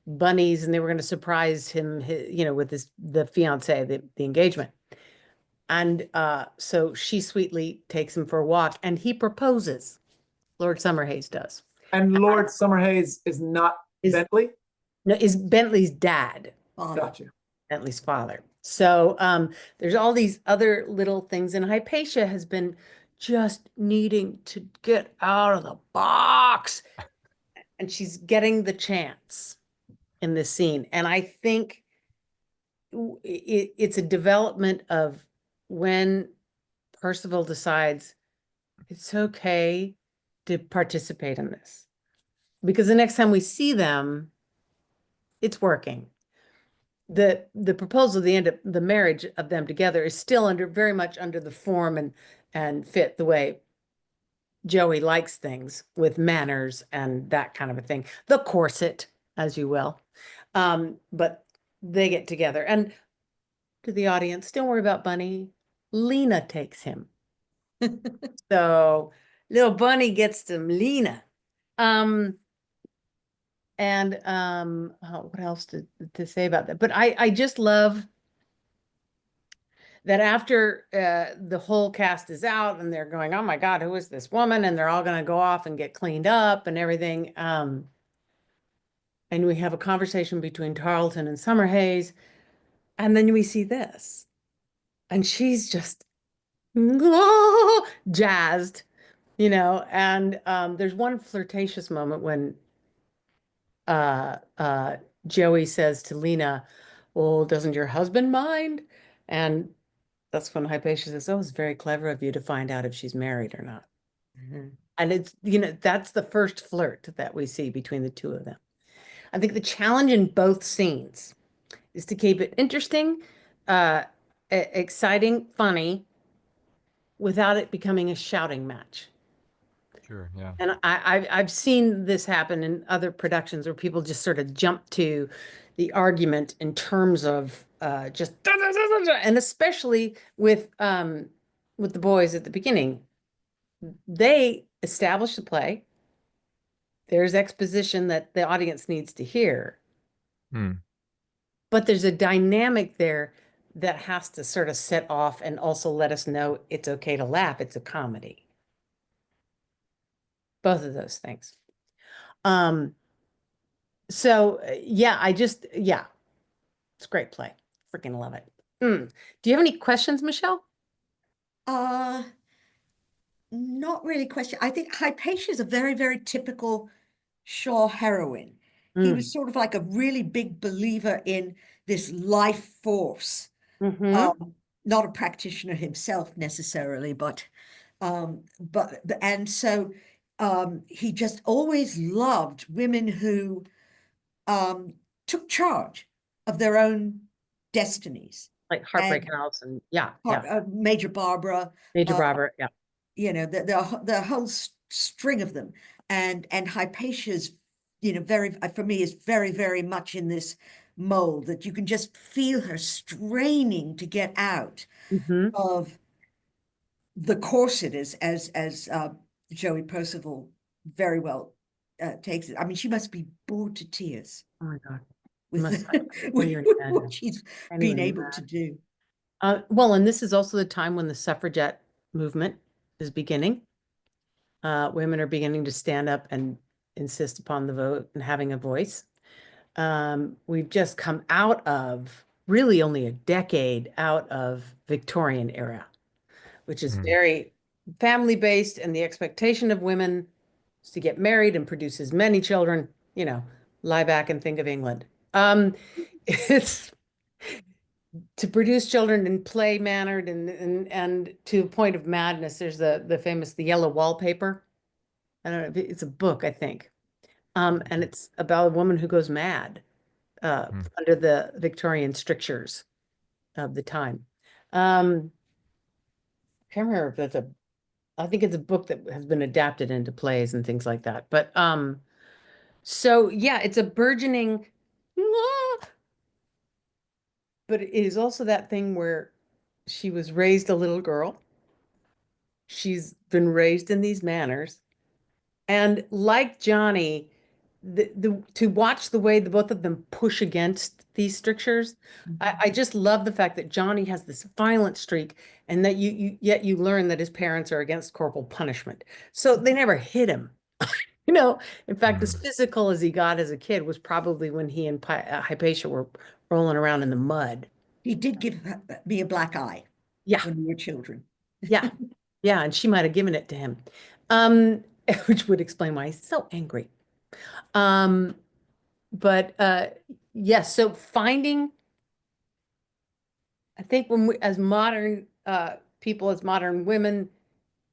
bunnies, and they were going to surprise him, with the fiance, the engagement. And so she sweetly takes him for a walk, and he proposes. Lord Summerhaze does. And Lord Summerhaze is not Bentley? No, is Bentley's dad. Gotcha. Bentley's father. So there's all these other little things, and Hypatia has been just needing to get out of the box, and she's getting the chance in this scene. And I think it's a development of when Percival decides it's okay to participate in this, because the next time we see them, it's working. The proposal, the marriage of them together is still very much under the form and fit the way Joey likes things, with manners and that kind of a thing. The corset, as you will. But they get together. And to the audience, don't worry about Bunny. Lena takes him. So little Bunny gets to Lena. What else to say about that? But I just love that after the whole cast is out and they're going, oh my God, who is this woman? And they're all going to go off and get cleaned up and everything. And we have a conversation between Tarleton and Summerhaze. And then we see this. And she's just jazzed, and there's one flirtatious moment when Joey says to Lena, well, doesn't your husband mind? And that's when Hypatia says, oh, it's very clever of you to find out if she's married or not. Mm-hmm. And it's, that's the first flirt that we see between the two of them. I think the challenge in both scenes is to keep it interesting, exciting, funny, without it becoming a shouting match. Sure, yeah. And I've seen this happen in other productions where people just sort of jump to the argument in terms of just and especially with the boys at the beginning. They establish the play. There's exposition that the audience needs to hear. But there's a dynamic there that has to sort of set off and also let us know it's okay to laugh. It's a comedy. Both of those things. So yeah, it's a great play. Freaking love it. Do you have any questions, Michele? Not really question. I think Hypatia is a very, very typical Shaw heroine. He was sort of like a really big believer in this life force. Not a practitioner himself necessarily, and so he just always loved women who took charge of their own destinies. Like Heartbreak House and Major Barbara. Major Barbara, the whole string of them. And Hypatia's, for me, is very, very much in this mold that you can just feel her straining to get out of the corset, as Joey Percival very well takes it. I mean, she must be bored to tears. Oh my God. With what she's been able to do. Well, and this is also the time when the suffragette movement is beginning. Women are beginning to stand up and insist upon the vote and having a voice. We've just come out of really only a decade out of Victorian era, which is very family based, and the expectation of women is to get married and produce as many children, lie back and think of England. It's to produce children and play mannered and to a point of madness. There's the famous The Yellow Wallpaper. I don't know, it's a book, I think. And it's about a woman who goes mad under the Victorian strictures of the time. I can't remember if I think it's a book that has been adapted into plays and things like that. But so yeah, it's a burgeoning, but it is also that thing where she was raised a little girl. She's been raised in these manners. And like Johnny, to watch the way the both of them push against these strictures, I just love the fact that Johnny has this violent streak, and that yet you learn that his parents are against corporal punishment. So they never hit him. In fact, as physical as he got as a kid was probably when he and Hypatia were rolling around in the mud. He did give me a black eye Yeah, when we were children. yeah, yeah, and she might have given it to him, which would explain why he's so angry. But yes, so finding, I think when we, as modern people, as modern women,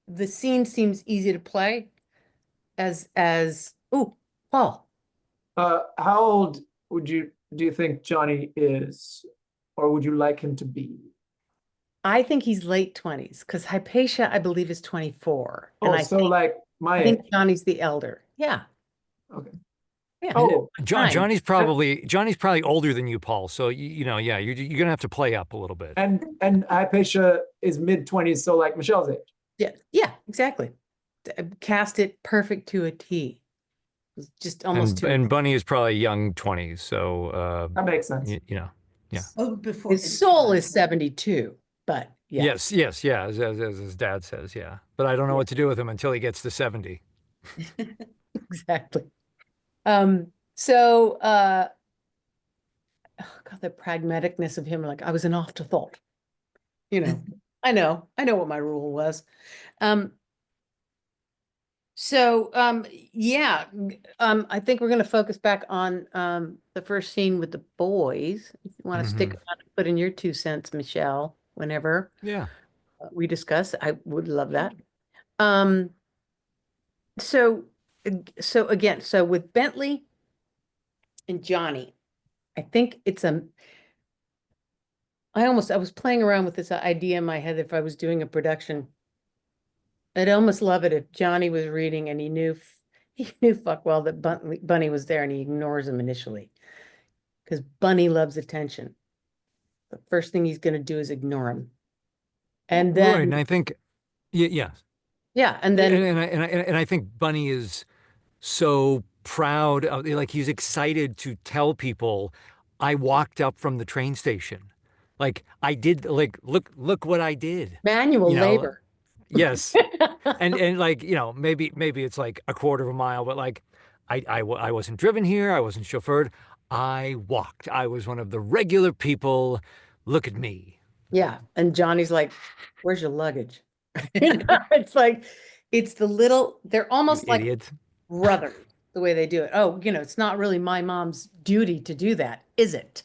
the scene seems easy to play oh, Paul. How old do you think Johnny is, or would you like him to be? I think he's late 20s because Hypatia, I believe, is 24. Oh, And so like my I age. think Johnny's the elder. Yeah. Okay. Yeah. Oh, Fine. Johnny's probably older than you, Paul. So yeah, you're gonna have to play up a little bit. and Hypatia is mid-20s, so like Michelle's age. Yeah. Yeah, exactly. Cast it perfect to a T. Just almost And Bunny is probably young 20s. So That makes sense. yeah. Oh, before his soul is 72, but yeah. Yes, yeah, as his dad says, yeah. But I don't know what to do with him until he gets to 70. Exactly. So oh God, the pragmaticness of him, like I was an afterthought. I know what my rule was. Yeah, I think we're gonna focus back on the first scene with the boys. If you want to stick around and put in your 2 cents, Michele, whenever Yeah. we discuss, I would love that. Um, so again, so with Bentley and Johnny, I think I was playing around with this idea in my head. If I was doing a production, I'd almost love it if Johnny was reading and he knew fuck well that Bunny was there, and he ignores him initially because Bunny loves attention. The first thing he's going to do is ignore him, and then Right, and I think yeah. Yeah, and then And I think Bunny is so proud of, like, he's excited to tell people, I walked up from the train station. Like I did, like, look what I did. manual labor. Yes. And like, maybe it's like a quarter of a mile, but like I wasn't driven here. I wasn't chauffeured. I walked. I was one of the regular people. Look at me. Yeah, and Johnny's like, "Where's your luggage?" It's like, they're almost like Idiot. brothers, the way they do it. Oh, it's not really my mom's duty to do that, is it?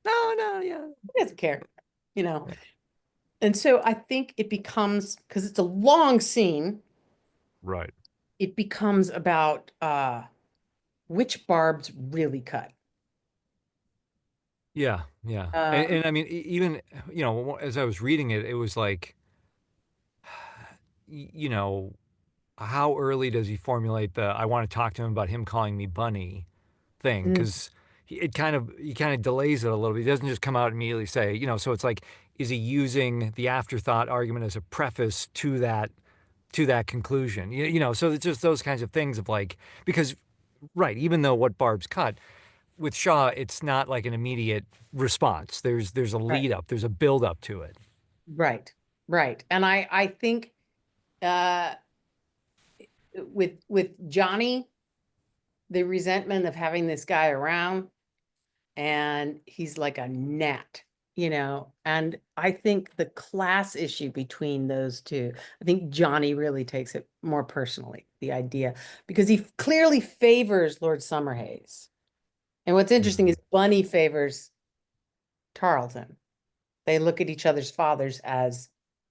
No, yeah. He doesn't care, And so I think it becomes, because it's a long scene, Right. it becomes about which barbs really cut. Yeah. And I mean, even, as I was reading it, it was like, how early does he formulate I want to talk to him about him calling me Bunny thing? Because he kind of delays it a little bit. He doesn't just come out and immediately say, so it's like, is he using the afterthought argument as a preface to that conclusion? So it's just those kinds of things of like, because, right, even though what barbs cut, with Shaw, it's not like an immediate response. There's a lead up, there's a build up to it. Right. And I think with Johnny, the resentment of having this guy around, and he's like a gnat, and I think the class issue between those two, I think Johnny really takes it more personally, the idea, because he clearly favors Lord Summerhaze. And what's interesting is Bunny favors Tarleton. They look at each other's fathers as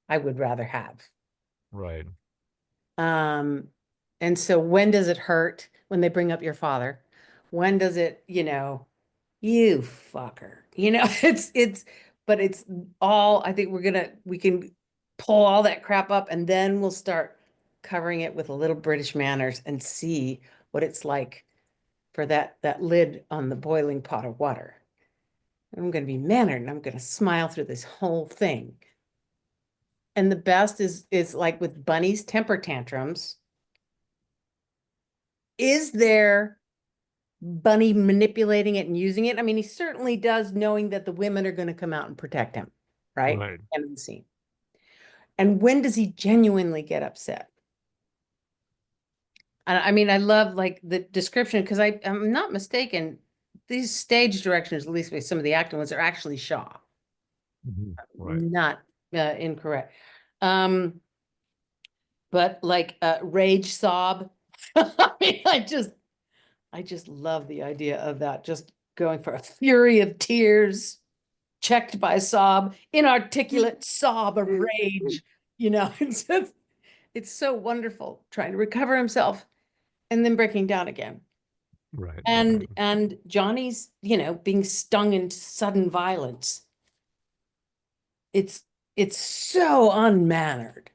I would rather have. Right. And so when does it hurt when they bring up your father? When does it, you fucker, but it's all, I think we can pull all that crap up, and then we'll start covering it with a little British manners and see what it's like for that lid on the boiling pot of water. I'm going to be mannered and I'm going to smile through this whole thing. And the best is like with Bunny's temper tantrums. Is there Bunny manipulating it and using it? I mean, he certainly does, knowing that the women are going to come out and protect him, right? Right. End of the scene. And when does he genuinely get upset? And I mean, I love like the description, because I'm not mistaken, these stage directions, at least with some of the acting ones, are actually Shaw. Right. Not incorrect. But like rage sob. I mean, I just love the idea of that, just going for a fury of tears, checked by sob, inarticulate sob of rage. It's so wonderful, trying to recover himself and then breaking down again. Right. And Johnny's, being stung into sudden violence. It's so unmannered.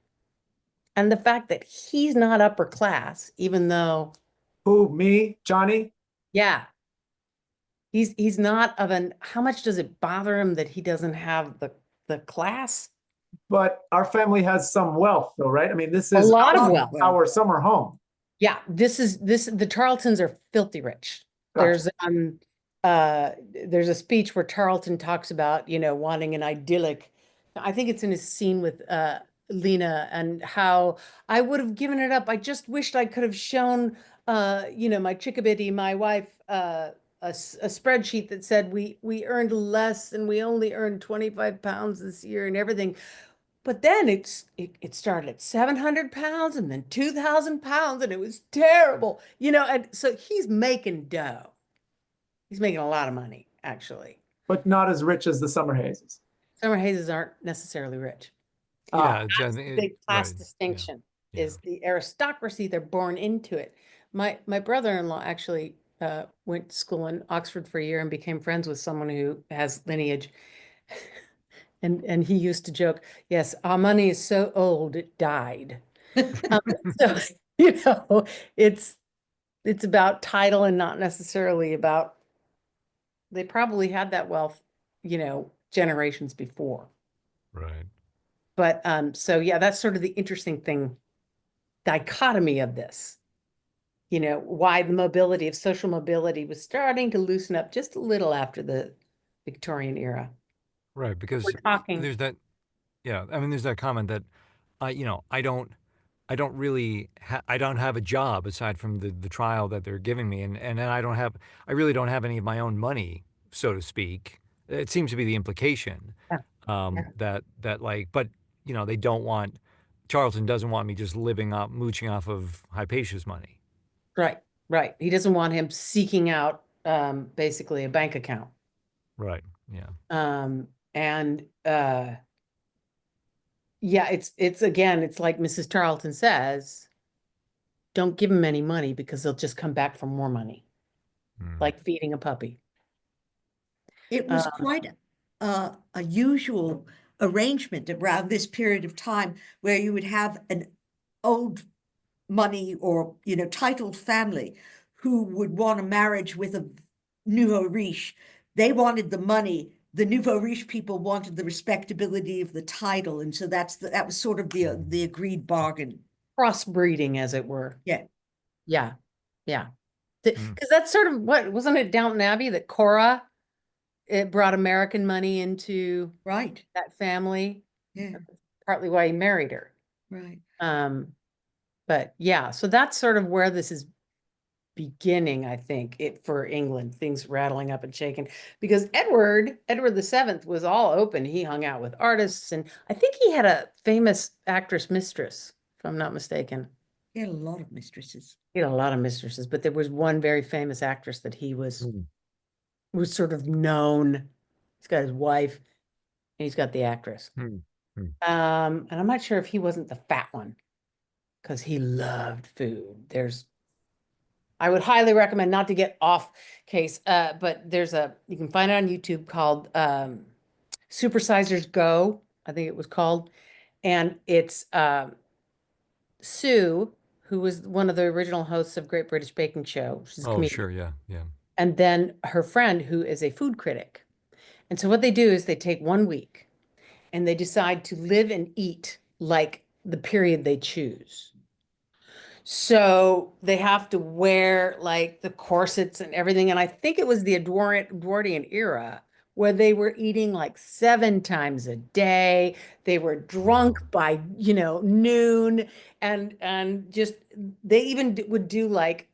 And the fact that he's not upper class, even though, Who, me, Johnny? yeah, he's not of an, how much does it bother him that he doesn't have the class? But our family has some wealth, though, right? I mean, this A is lot of wealth. our summer home. Yeah, the Tarletons are filthy rich. Gotcha. There's a speech where Tarleton talks about, wanting an idyllic, I think it's in his scene with Lena, and how I would have given it up. I just wished I could have shown my chickabiddy, my wife, a spreadsheet that said we earned less and we only earned 25 pounds this year and everything. But then it started at 700 pounds and then 2,000 pounds, and it was terrible, and so he's making dough. He's making a lot of money, actually. But not as rich as the Summerhazes. Summerhazes aren't necessarily rich. Yeah. That's the big class distinction, is the aristocracy. They're born into it. My brother-in-law actually went to school in Oxford for a year and became friends with someone who has lineage. And he used to joke, yes, our money is so old, it died. So, it's about title and not necessarily about, they probably had that wealth, generations before. Right. But so yeah, that's sort of the interesting thing, dichotomy of this. Why the mobility of social mobility was starting to loosen up just a little after the Victorian era. Right. Because We're talking. there's that, I mean, there's that comment that I don't have a job aside from the trial that they're giving me. And I really don't have any of my own money, so to speak. It seems to be the implication. Yeah. That like, but they don't want, Charlton doesn't want me just mooching off of Hypatia's money. Right. He doesn't want him seeking out basically a bank account. Right. Yeah. And yeah, it's again, it's like Mrs. Tarleton says, don't give him any money because they'll just come back for more money, like feeding a puppy. It was quite a usual arrangement around this period of time where you would have an old money or, titled family who would want a marriage with a nouveau riche. They wanted the money. The nouveau riche people wanted the respectability of the title. And so that was sort of the agreed bargain. Crossbreeding, as it were. Yeah. Yeah. Because that's sort of wasn't it Downton Abbey that Cora, it brought American money into that family? Yeah. That's partly why he married her. Right. But yeah, so that's sort of where this is beginning, I think, it for England, things rattling up and shaking. Because Edward the Seventh was all open. He hung out with artists, and I think he had a famous actress mistress, if I'm not mistaken. He had a lot of mistresses. He had a lot of mistresses, but there was one very famous actress that he was sort of known. He's got his wife, and he's got the actress. Hmm. And I'm not sure if he wasn't the fat one, because he loved food. I would highly recommend, not to get off case, but you can find it on YouTube called Supersizers Go, I think it was called. And it's Sue, who was one of the original hosts of Great British Baking Show. She's a Oh, comedian. sure. Yeah. Yeah. And then her friend, who is a food critic. And so what they do is they take 1 week and they decide to live and eat like the period they choose. So they have to wear like the corsets and everything. And I think it was the Edwardian era where they were eating like 7 times a day. They were drunk by, noon, and just they even would do like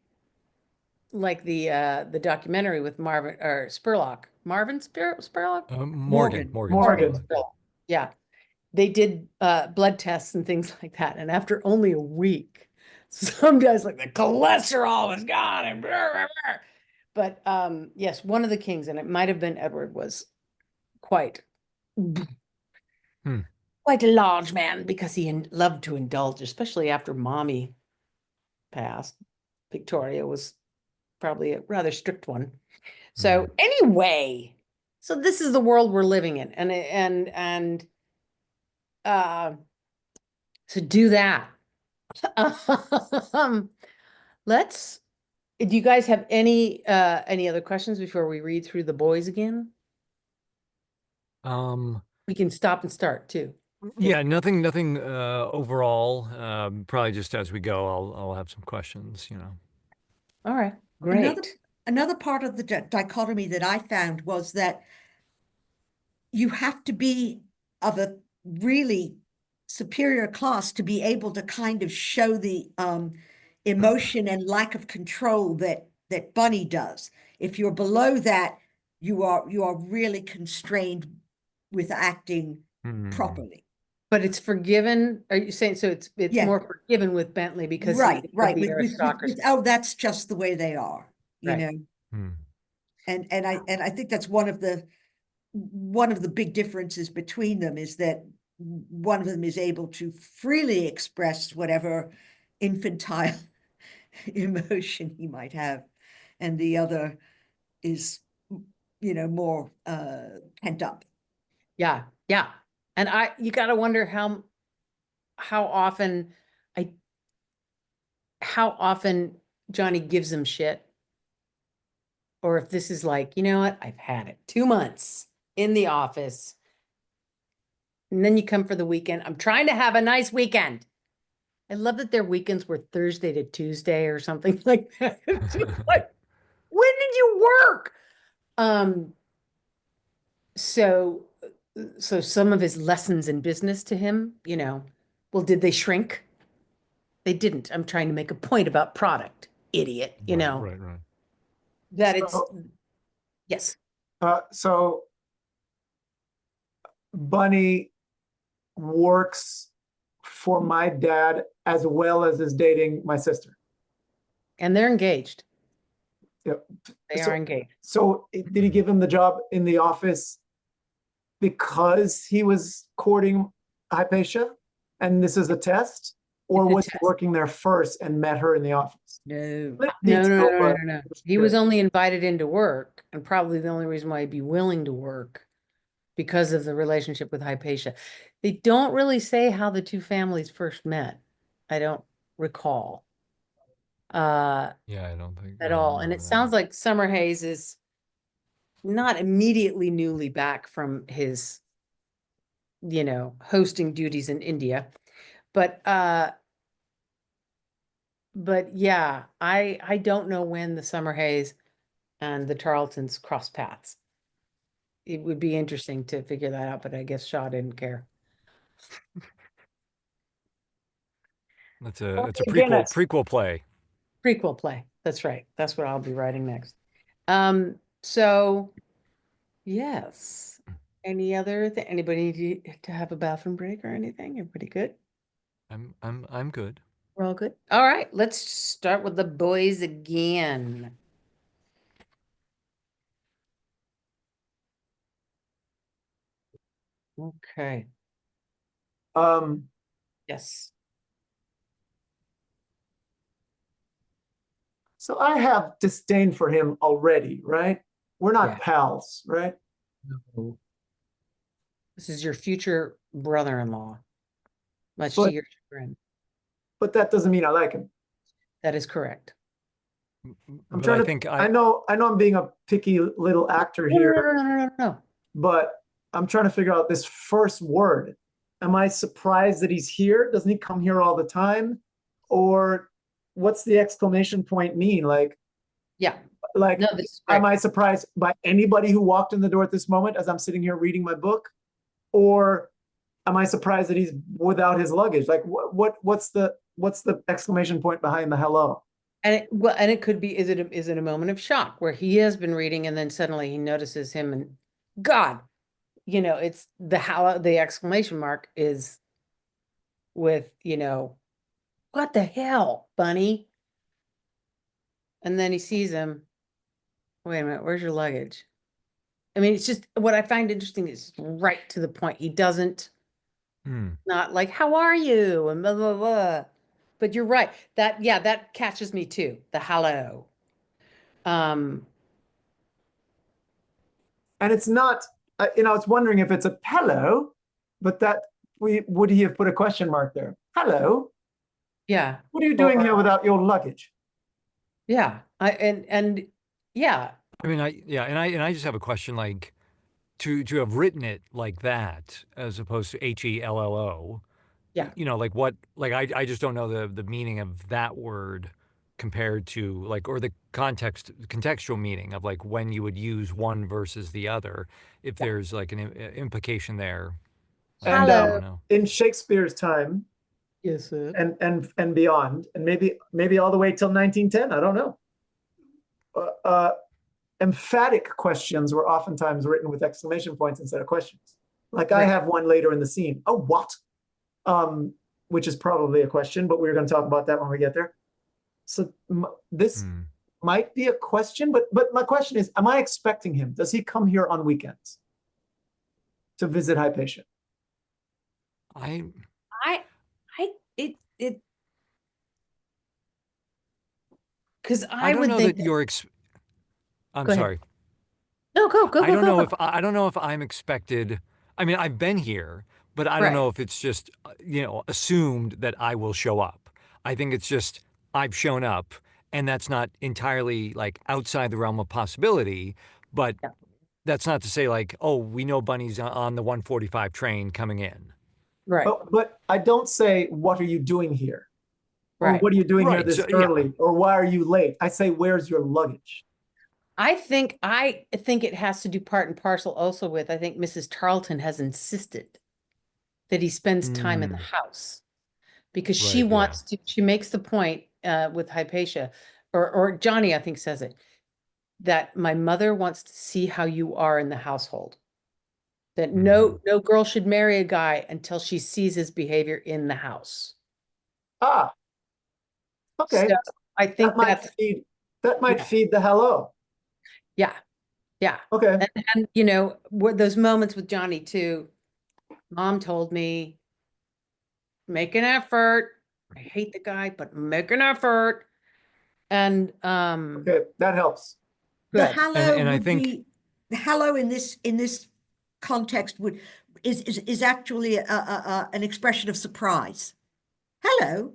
the documentary with Marvin or Spurlock. Marvin Spurlock? Morgan. Morgan. Spurlock. Yeah. They did blood tests and things like that. And after only a week, some guys like the cholesterol was gone and blah, blah, blah. But yes, one of the kings, and it might have been Edward, was quite quite a large man because he loved to indulge, especially after mommy passed. Victoria was probably a rather strict one. So anyway, so this is the world we're living in, and so do that. Do you guys have any other questions before we read through the boys again? We can stop and start too. Yeah, nothing overall. Probably just as we go, I'll have some questions, All right, great. Another part of the dichotomy that I found was that you have to be of a really superior class to be able to kind of show the emotion and lack of control that Bunny does. If you're below that, you are really constrained with acting properly. But it's forgiven. Are you saying so? It's Yeah. more forgiven with Bentley because right. the aristocracy. That's just the way they are, you Right. know. And I think that's one of the big differences between them, is that one of them is able to freely express whatever infantile emotion he might have, and the other is, more pent up. Yeah, yeah. And you got to wonder how often Johnny gives him shit. Or if this is like, you know what, I've had it 2 months in the office. And then you come for the weekend. I'm trying to have a nice weekend. I love that their weekends were Thursday to Tuesday or something like that. It's just like, when did you work? So some of his lessons in business to him, well, did they shrink? They didn't. I'm trying to make a point about product, idiot, Right. that it's, So- yes. So Bunny works for my dad as well as is dating my sister. And they're engaged. Yep. They are engaged. So did he give him the job in the office because he was courting Hypatia and this is a test? Or It's a was he test. working there first and met her in the office? No. Little No. detail, but He was only invited into work, and probably the only reason why he'd be willing to work because of the relationship with Hypatia. They don't really say how the two families first met. I don't recall Yeah, I don't think at I all. remember And it that. sounds like Summer Hayes is not immediately newly back from his, hosting duties in India. But yeah, I don't know when the Summer Hayes and the Tarletons cross paths. It would be interesting to figure that out, but I guess Shaw didn't care. It's a Again, prequel play. Prequel play. That's right. That's what I'll be writing next. So yes. Any other thing? Anybody need to have a bathroom break or anything? Everybody good? I'm good. We're all good. All right, let's start with the boys again. Okay. Um, Yes. so I have disdain for him already, right? We're not Yeah. pals, right? No. This is your future brother-in-law, much to But your chagrin. but that doesn't mean I like him. That is correct. I'm But I trying to, think I know I'm being a picky little actor No, no, here, no, no, no, no, no. but I'm trying to figure out this first word. Am I surprised that he's here? Doesn't he come here all the time? Or what's the exclamation point mean? Yeah. Like, No, this is am great. I surprised by anybody who walked in the door at this moment as I'm sitting here reading my book? Or am I surprised that he's without his luggage? Like, what's the exclamation point behind the hello? And it could be, is it a moment of shock where he has been reading and then suddenly he notices him and God, it's the exclamation mark is with, what the hell, bunny? And then he sees him. Wait a minute, where's your luggage? I mean, it's just what I find interesting is right to the point. He doesn't not like, how are you? And blah blah blah. But you're right. That catches me too. The hello. Um, And it's not, I was wondering if it's a hello, but would he have put a question mark there? Hello, yeah. what are you doing here without your luggage? Yeah. And yeah. I mean, I just have a question, like to have written it like that as opposed to HELLO. Yeah. Like what, like I just don't know the meaning of that word compared to like, or the contextual meaning of like when you would use one versus the other, if there's like an implication there. And I Hello. don't know. in Shakespeare's time Yes, sir. and beyond, and maybe all the way till 1910, I don't know. Emphatic questions were oftentimes written with exclamation points instead of questions. Like I Right. have one later in the scene. Oh, what? Which is probably a question, but we're going to talk about that when we get there. So this might be a question, but my question is, am I expecting him? Does he come here on weekends to visit Hypatia? I It because I I don't would know think that you're I'm go ahead. sorry. No, go, I go, don't go, know go. if I don't know if I'm expected. I mean, I've been here, but I don't Right. know if it's just assumed that I will show up. I think it's just I've shown up, and that's not entirely like outside the realm of possibility. But Yeah. that's not to say like, oh, we know Bunny's on the 1:45 train coming in. Right. But I don't say, what are you doing here? Or Right. what are you doing here Right. So this yeah. early? Or why are you late? I say, where's your luggage? I think it has to do part and parcel also with I think Mrs. Tarleton has insisted that he spends time in the house because she Right. Yeah. wants to, she makes the point with Hypatia, or Johnny, I think says it, that my mother wants to see how you are in the household. That no girl should marry a guy until she sees his behavior in the house. Ah, So okay. I That think might that's feed that might yeah, feed the hello. yeah, yeah. Okay. And what those moments with Johnny too, mom told me, make an effort. I hate the guy, but make an effort. And Okay, that helps. The good. hello And I would think be the hello in this context would is actually an expression of surprise. Hello.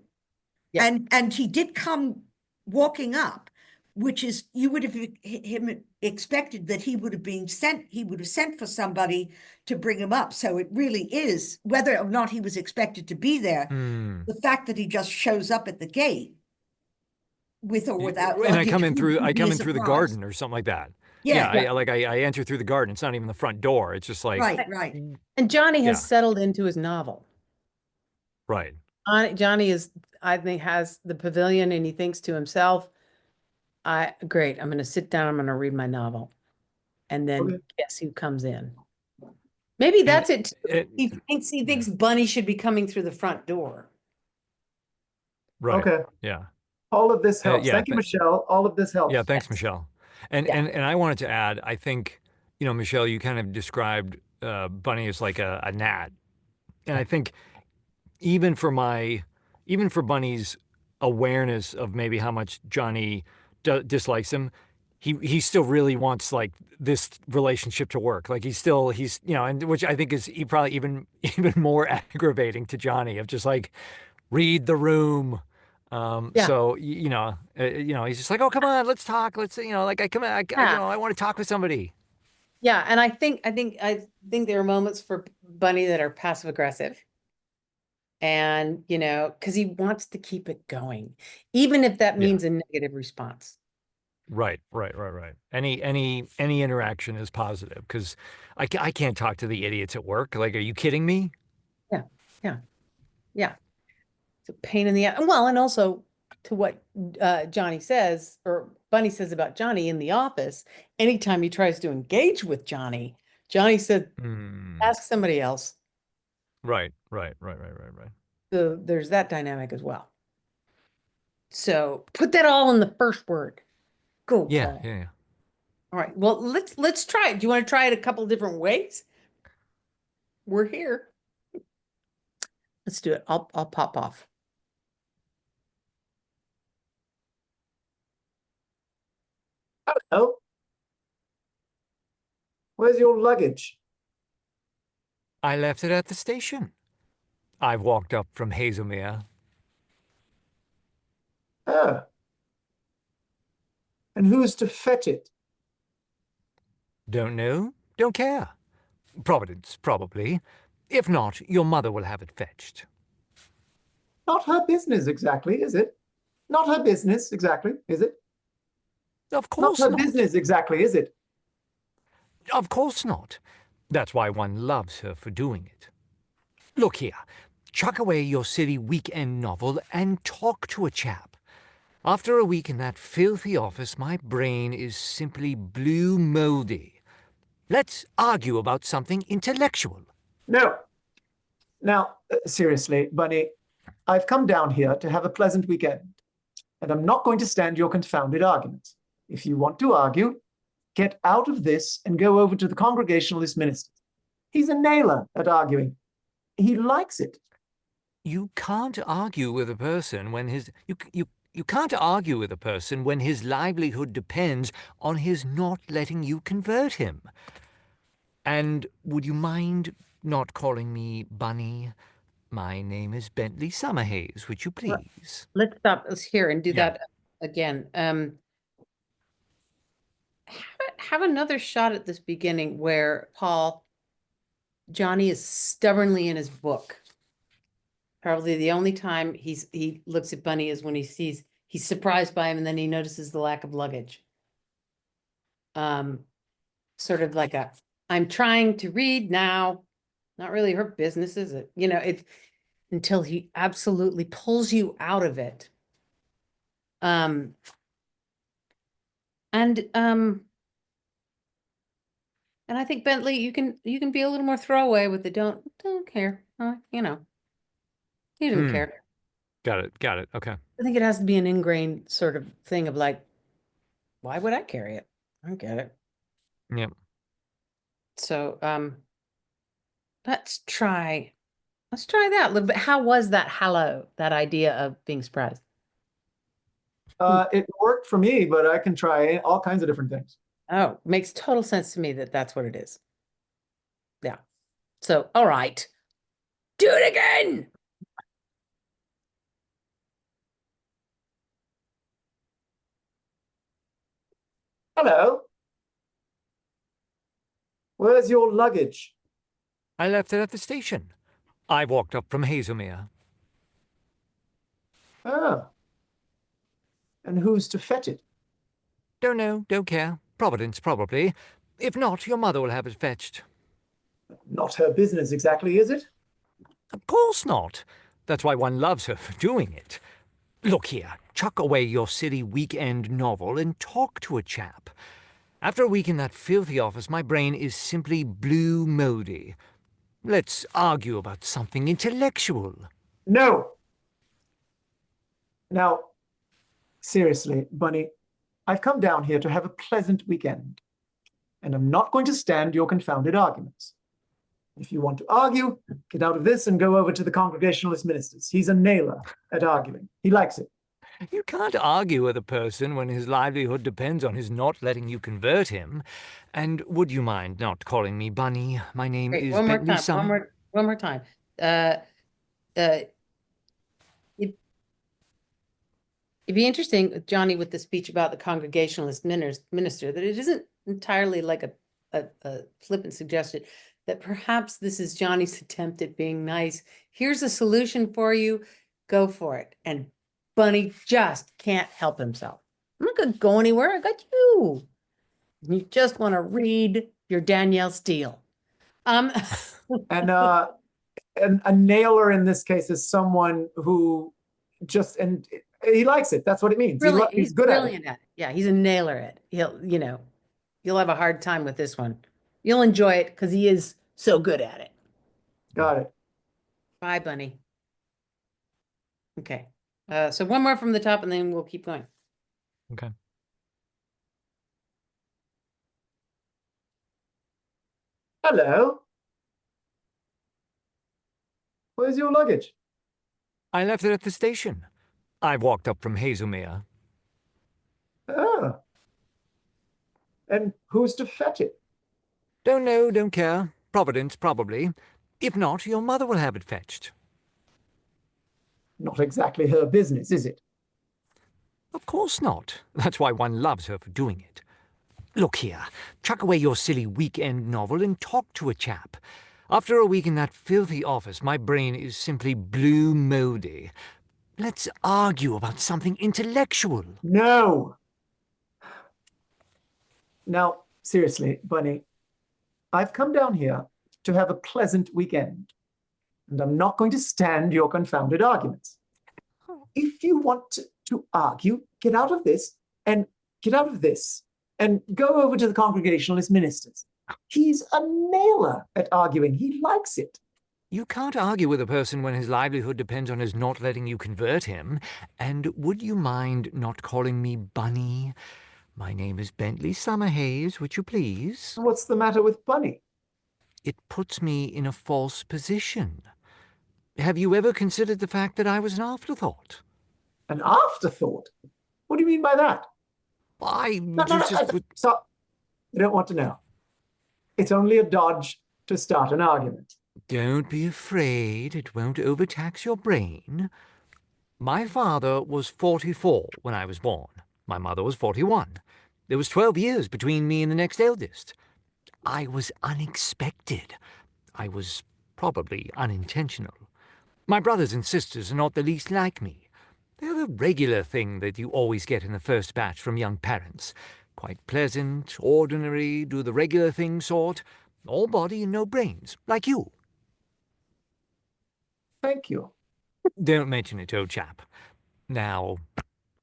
Yeah, And he did come walking up, which is you would have him expected that he would have sent for somebody to bring him up. So it really is, whether or not he was expected to be there, the fact that he just shows up at the gate with or without and I come luggage in through would I be a come in through the surprise. garden or something like that. Yeah, Yeah, yeah. I enter through the garden. It's not even the front door. It's just like, right. And Johnny has yeah, settled into his novel. right. Johnny is, I think, has the pavilion and he thinks to himself, Great. I'm going to sit down. I'm going to read my novel. And then Okay. guess who comes in? Maybe And that's it. Too. it- He thinks Bunny should be coming through the front door. right. Okay. Yeah. All of this helps. Yeah. Thank you, Michele. All of this helps. Yeah. Thanks, Yes. Michele. And, Yeah. and I wanted to add, I think, Michele, you kind of described Bunny as like a gnat. And I think even for Bunny's awareness of maybe how much Johnny dislikes him, he still really wants like this relationship to work. Like he's and which I think is probably even more aggravating to Johnny of just like read the room. Yeah. So he's just like, oh come on, let's talk. Let's like Yeah. I want to talk with somebody. Yeah. And I think there are moments for Bunny that are passive aggressive. And, because he wants to keep it going, even if that Yeah. means a negative response. Right. Any interaction is positive because I can't talk to the idiots at work. Like, are you kidding me? Yeah. Yeah. Yeah. It's a pain in the ass. Well, and also to what Johnny says or Bunny says about Johnny in the office, anytime he tries to engage with Johnny said, ask somebody else. Right. So there's that dynamic as well. So put that all in the first word. Go, Yeah. Paul. All right. Well, let's try it. Do you want to try it a couple different ways? We're here. Let's do it. I'll pop off. Hello. Where's your luggage? I left it at the station. I've walked up from Hazelmere. Ah. And who's to fetch it? Don't know. Don't care. Providence, probably. If not, your mother will have it fetched. Not her business exactly, is it? Not her business exactly, is it? Of Not course her not. business exactly, is it? Of course not. That's why one loves her for doing it. Look here. Chuck away your silly weekend novel and talk to a chap. After a week in that filthy office, my brain is simply blue moldy. Let's argue about something intellectual. No. Now, seriously, Bunny, I've come down here to have a pleasant weekend, and I'm not going to stand your confounded arguments. If you want to argue, get out of this and go over to the Congregationalist minister. He's a nailer at arguing. He likes it. You can't argue with a person when you can't argue with a person when his livelihood depends on his not letting you convert him. And would you mind not calling me Bunny? My name is Bentley Summerhays, would you please? Let's stop us here and do Yeah. that again. Have another shot at this beginning where Johnny is stubbornly in his book. Probably the only time he looks at Bunny is when he's surprised by him and then he notices the lack of luggage. Sort of like I'm trying to read now. Not really her business, is it? It's until he absolutely pulls you out of it. And I think Bentley, you can be a little more throwaway with the don't care. He doesn't care. Got it. Okay. I think it has to be an ingrained sort of thing of like, why would I carry it? I don't get it. Yep. So let's try that a little bit. How was that that idea of being surprised? It worked for me, but I can try all kinds of different things. Oh, makes total sense to me that that's what it is. Yeah. So, all right. Do it again. Hello. Where's your luggage? I left it at the station. I walked up from Hazelmere. Ah. And who's to fetch it? Don't know, don't care. Providence, probably. If not, your mother will have it fetched. Not her business exactly, is it? Of course not. That's why one loves her for doing it. Look here, chuck away your silly weekend novel and talk to a chap. After a week in that filthy office, my brain is simply blue moldy. Let's argue about something intellectual. No. Now, seriously, Bunny, I've come down here to have a pleasant weekend, and I'm not going to stand your confounded arguments. If you want to argue, get out of this and go over to the Congregationalist ministers. He's a nailer at arguing. He likes it. You can't argue with a person when his livelihood depends on his not letting you convert him. And would you mind not calling me Bunny? My name Wait, is one more Bentley time, Summer. one more time. It'd be interesting, with Johnny, with the speech about the Congregationalist minister, that it isn't entirely like a flippant suggestion, that perhaps this is Johnny's attempt at being nice. Here's a solution for you. Go for it. And Bunny just can't help himself. I'm not going to go anywhere. I got you. You just want to read your Danielle Steele. And a nailer in this case is someone who just, and he likes it. That's what it means. Really, He's good at it. brilliant at it. Yeah, he's a nailer at it. You'll have a hard time with this one. You'll enjoy it because he is so good at it. Got it. Bye, Bunny. Okay. So one more from the top and then we'll keep going. Okay. Hello. Where's your luggage? I left it at the station. I walked up from Hazelmere. Ah. And who's to fetch it? Don't know, don't care. Providence, probably. If not, your mother will have it fetched. Not exactly her business, is it? Of course not. That's why one loves her for doing it. Look here, chuck away your silly weekend novel and talk to a chap. After a week in that filthy office, my brain is simply blue moldy. Let's argue about something intellectual. No. Now, seriously, Bunny, I've come down here to have a pleasant weekend, and I'm not going to stand your confounded arguments. If you want to argue, get out of this and get out of this and go over to the Congregationalist ministers. He's a nailer at arguing. He likes it. You can't argue with a person when his livelihood depends on his not letting you convert him. And would you mind not calling me Bunny? My name is Bentley Summerhaze, would you please? What's the matter with Bunny? It puts me in a false position. Have you ever considered the fact that I was an afterthought? An afterthought? What do you mean by that? No, Stop. I don't want to know. It's only a dodge to start an argument. Don't be afraid. It won't overtax your brain. My father was 44 when I was born. My mother was 41. There was 12 years between me and the next eldest. I was unexpected. I was probably unintentional. My brothers and sisters are not the least like me. They're the regular thing that you always get in the first batch from young parents. Quite pleasant, ordinary, do the regular thing sort. All body and no brains, like you. Thank you. Don't mention it, old chap. Now,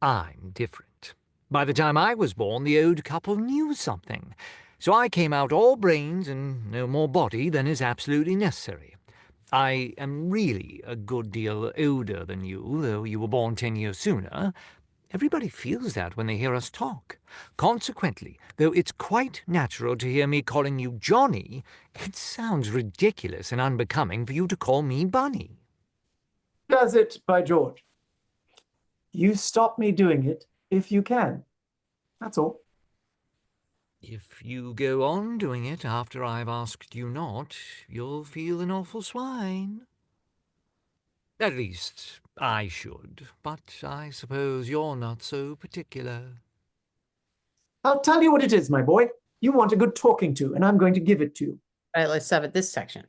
I'm different. By the time I was born, the old couple knew something. So I came out all brains and no more body than is absolutely necessary. I am really a good deal older than you, though you were born 10 years sooner. Everybody feels that when they hear us talk. Consequently, though it's quite natural to hear me calling you Johnny, it sounds ridiculous and unbecoming for you to call me Bunny. Does it, by George? You stop me doing it if you can. That's all. If you go on doing it after I've asked you not, you'll feel an awful swine. At least, I should, but I suppose you're not so particular. I'll tell you what it is, my boy. You want a good talking to, and I'm going to give it to you. All right, let's stop at this section.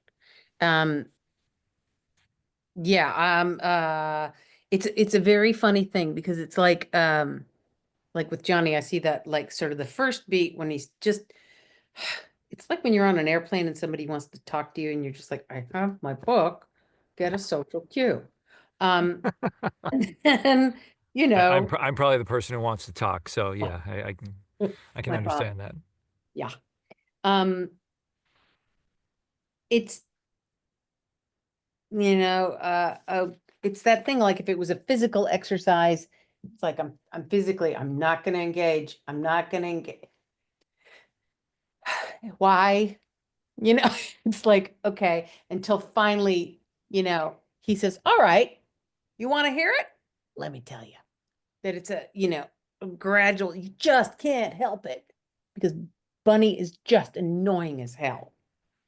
It's a very funny thing because it's like with Johnny, I see that like sort of the first beat when he's just, it's like when you're on an airplane and somebody wants to talk to you and you're just like, I have my book, get a social cue. And then you I'm know, I'm probably the person who wants to talk. So yeah, yeah, I can my father. understand that. Yeah. Um, it's, you know, it's that thing, like if it was a physical exercise, it's like I'm physically, I'm not going to engage. I'm not going to engage. Why? You know, it's like, okay, until finally, he says, all right, you want to hear it? Let me tell you that it's a gradual, you just can't help it because Bunny is just annoying as hell.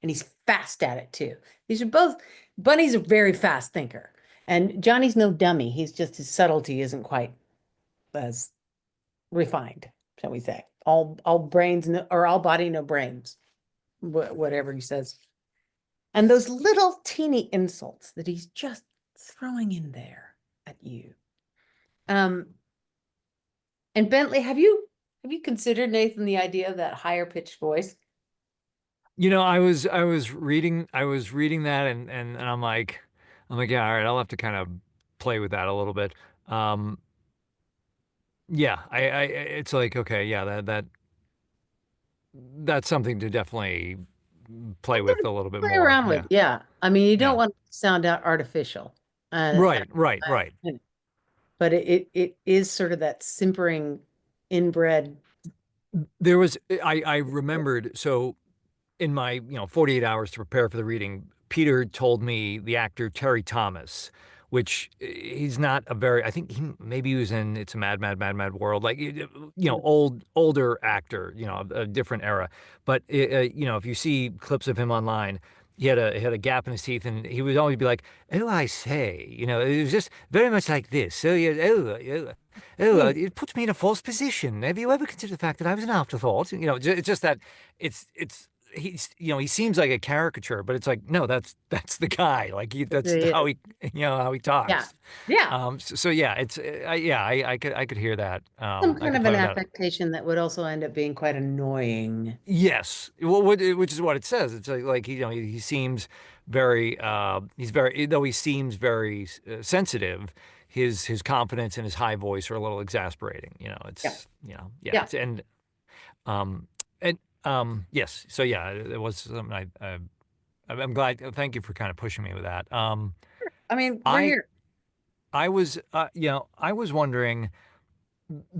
And he's fast at it too. These are both, Bunny's a very fast thinker. And Johnny's no dummy. He's just his subtlety isn't quite as refined, shall we say. All brains no, or all body, no brains. Whatever he says. And those little teeny insults that he's just throwing in there at you. And Bentley, have you considered, Nathan, the idea of that higher pitched voice? I was reading that and I'm like, yeah, all right, I'll have to kind of play with that a little bit. Um, yeah, it's like, okay, yeah, that's something to definitely play with a little bit Play more. around Yeah. with, yeah. I mean, you don't Yeah. want to sound out artificial. Right, right, right. But it is sort of that simpering inbred. There was I remembered, so in my 48 hours to prepare for the reading, Peter told me the actor Terry Thomas, which he's not a very, I think maybe he was in It's a Mad Mad Mad Mad World, like older actor, of a different era. But if you see clips of him online, he had a gap in his teeth, and he would always be like, "Oh, I say," it was just very much like this. So yeah, it puts me in a false position. Have you ever considered the fact that I was an afterthought? It's just that it's he seems like a caricature, but it's like, no, that's the guy. Like that's It how is. he Yeah. talks. Yeah. So yeah, it's yeah, I could hear that. Some I kind could of an play with that. affectation that would also end up being quite annoying. Yes, well, which is what it says. It's like he seems very he's very, though he seems very sensitive. His confidence and his high voice are a little exasperating. Yeah. Yeah. Yeah. It's um and yes. So yeah, it was something I'm glad. Thank you for kind of pushing me with that. I mean, we're I here. I was I was wondering,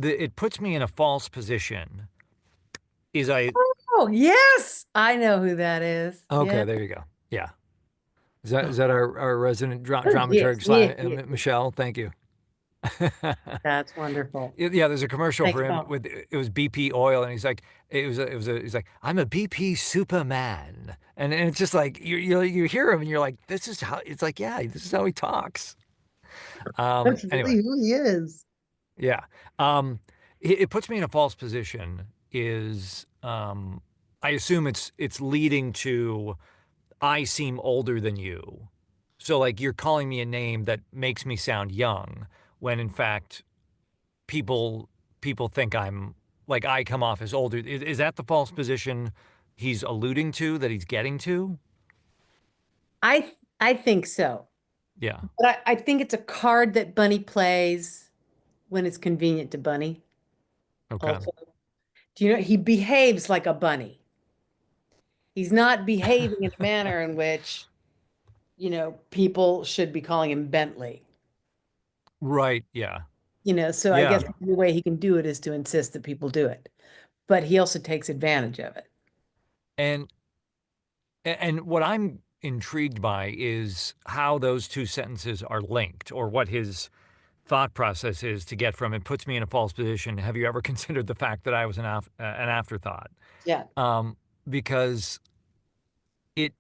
it puts me in a false position. Is I Oh, yes. I know who that is. Okay? Yeah. There you go. Yeah. Is that our resident Yes. dramaturg, Yes. Yes. Yes. Michele? Thank you. That's wonderful. Yeah, there's a commercial Thanks, for him Paul. with, it was BP oil, and he's like, he's like, I'm a BP Superman, and it's just like you hear him and you're like, this is how, it's like, yeah, this is how he talks. That's Anyway, really who he is. yeah. Um, it puts me in a false position. I assume it's leading to, I seem older than you. So like you're calling me a name that makes me sound young, when in fact people people think I'm, like, I come off as older. Is that the false position he's alluding to, that he's getting to? I think so. Yeah. But I think it's a card that Bunny plays when it's convenient to Bunny Okay. also. Do you know he behaves like a bunny? He's not behaving in a manner in which, people should be calling him Bentley. Right. Yeah. So I Yeah. guess the only way he can do it is to insist that people do it. But he also takes advantage of it. And and what I'm intrigued by is how those two sentences are linked, or what his thought process is to get from, it puts me in a false position. Have you ever considered the fact that I was an afterthought? Yeah. Um, because it,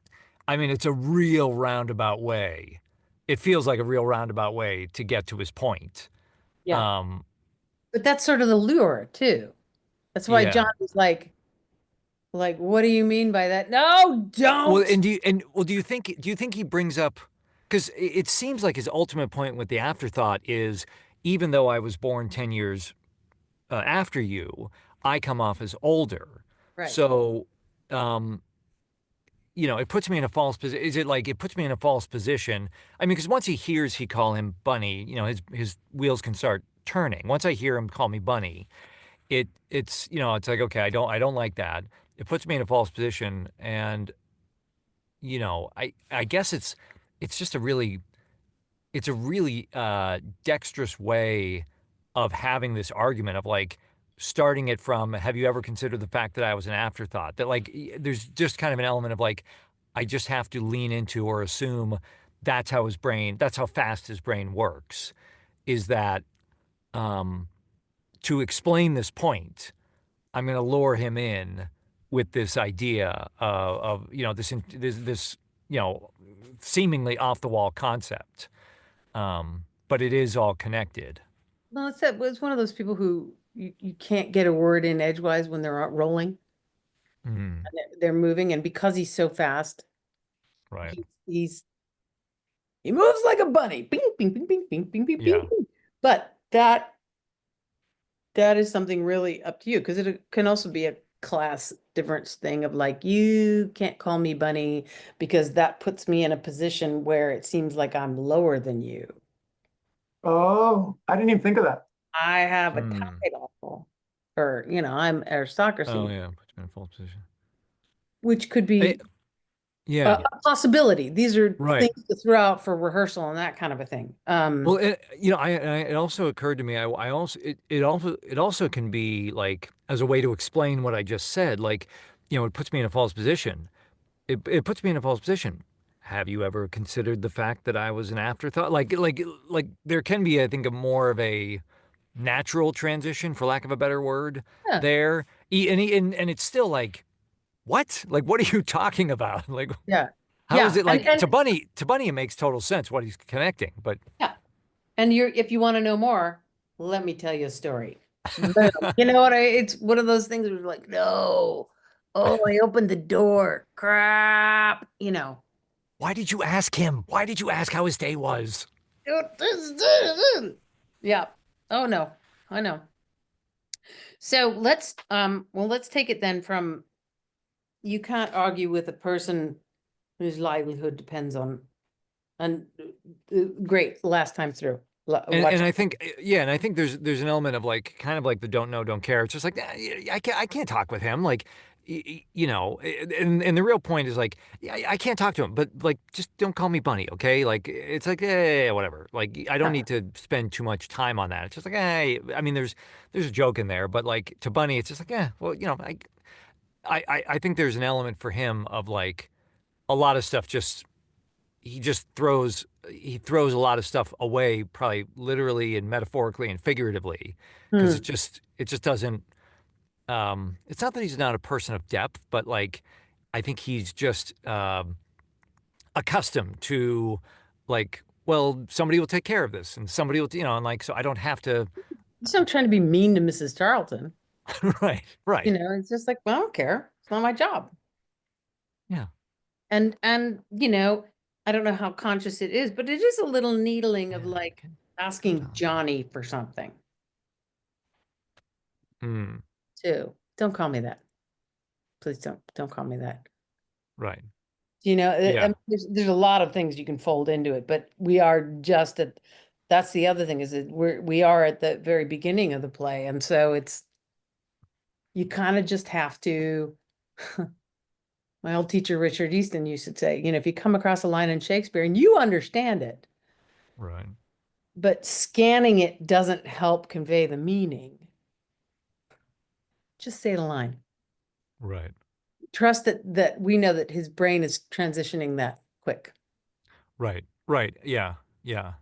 I mean, it's a real roundabout way. It feels like a real roundabout way to get to his point. Yeah. Um, But that's sort of the lure too. That's why John yeah. was like, what do you mean by that? No, Well, don't. do you think he brings up, because it seems like his ultimate point with the afterthought is, even though I was born 10 years after you, I come off as older. Right. So, um, it puts me in a false position. Is it like it puts me in a false position? I mean, because once he hears he call him Bunny, his wheels can start turning. Once I hear him call me bunny, it's it's like, okay, I don't like that. It puts me in a false position, and I guess it's just a really dexterous way of having this argument of like starting it from, have you ever considered the fact that I was an afterthought? That like there's just kind of an element of like, I just have to lean into or assume that's how fast his brain works, is that um, to explain this point, I'm going to lure him in with this idea of this seemingly off the wall concept, but it is all connected. No, it's one of those people who you can't get a word in edgewise when they're out rolling. Mm, They're moving, and because he's so fast, right. he moves like a bunny. Bing, bing, bing, bing, bing, bing, bing, bing. Yeah. But that is something really up to you, because it can also be a class difference thing of like, you can't call me bunny because that puts me in a position where it seems like I'm lower than you. Oh, I didn't even think of that. I have a Mm. title, or I'm Oh aristocracy, yeah, put you in a false position. which could Eh, be yeah. a possibility. These are Right. things to throw out for rehearsal and that kind of a thing. Well, it also occurred to me. I also it also can be like as a way to explain what I just said. Like, it puts me in a false position. It puts me in a false position. Have you ever considered the fact that I was an afterthought? Like there can be, I think, a more of a natural transition, for lack of a better word, Yeah, there. And it's still like, what? Like, what are you talking about? Like, yeah, how is yeah, it like to Bunny? It makes total sense what he's connecting, but yeah. And if you want to know more, let me tell you a story. Boom. You know what? It's one of those things where you're like, no. Oh, I opened the door. Crap. why did you ask him? Why did you ask how his day was? Yeah. Oh no. I know. So let's take it then from, you can't argue with a person whose livelihood depends on, and great, last time through. Watch. And I think, yeah, and I think there's an element of like kind of like the don't know, don't care. It's just like, I can't talk with him. Like, and the real point is like, I can't talk to him, but like, just don't call me Bunny, okay? Like, it's like, whatever. Like, I don't need to spend too much time on that. It's just like, I mean, there's a joke in there, but like to Bunny, it's just like, well, I think there's an element for him of like a lot of stuff just he throws a lot of stuff away, probably literally and metaphorically and figuratively, because Hmm. it just doesn't it's not that he's not a person of depth, but like I think he's just accustomed to like, well, somebody will take care of this and somebody will, and like, so I don't have to. So I'm trying to be mean to Mrs. Tarleton. Right, right. It's just like, well, I don't care. It's not my job. Yeah. And I don't know how conscious it is, but it is a little needling of like asking Johnny for something Mm, too. Don't call me that. Please don't call me that. right. I Yeah. mean, there's a lot of things you can fold into it, but we are just at, that's the other thing, is that we are at the very beginning of the play. And so you kind of just have to, my old teacher, Richard Easton, used to say, if you come across a line in Shakespeare and you understand it, Right. but scanning it doesn't help convey the meaning, just say the line. Right. Trust that we know that his brain is transitioning that quick. Right. Right. Yeah. Yeah.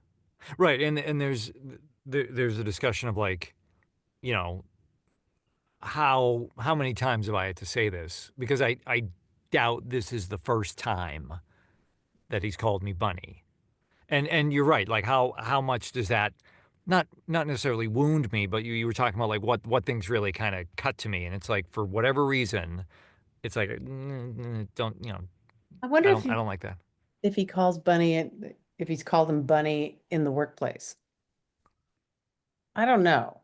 Right. And there's a discussion of like, you know, how many times have I had to say this? Because I doubt this is the first time that he's called me Bunny. And you're right. Like how much does that not necessarily wound me, but you were talking about like what things really kind of cut to me, and it's like for whatever reason, it's like don't I wonder if I he don't like that. if he calls Bunny if he's called him Bunny in the workplace. I don't know.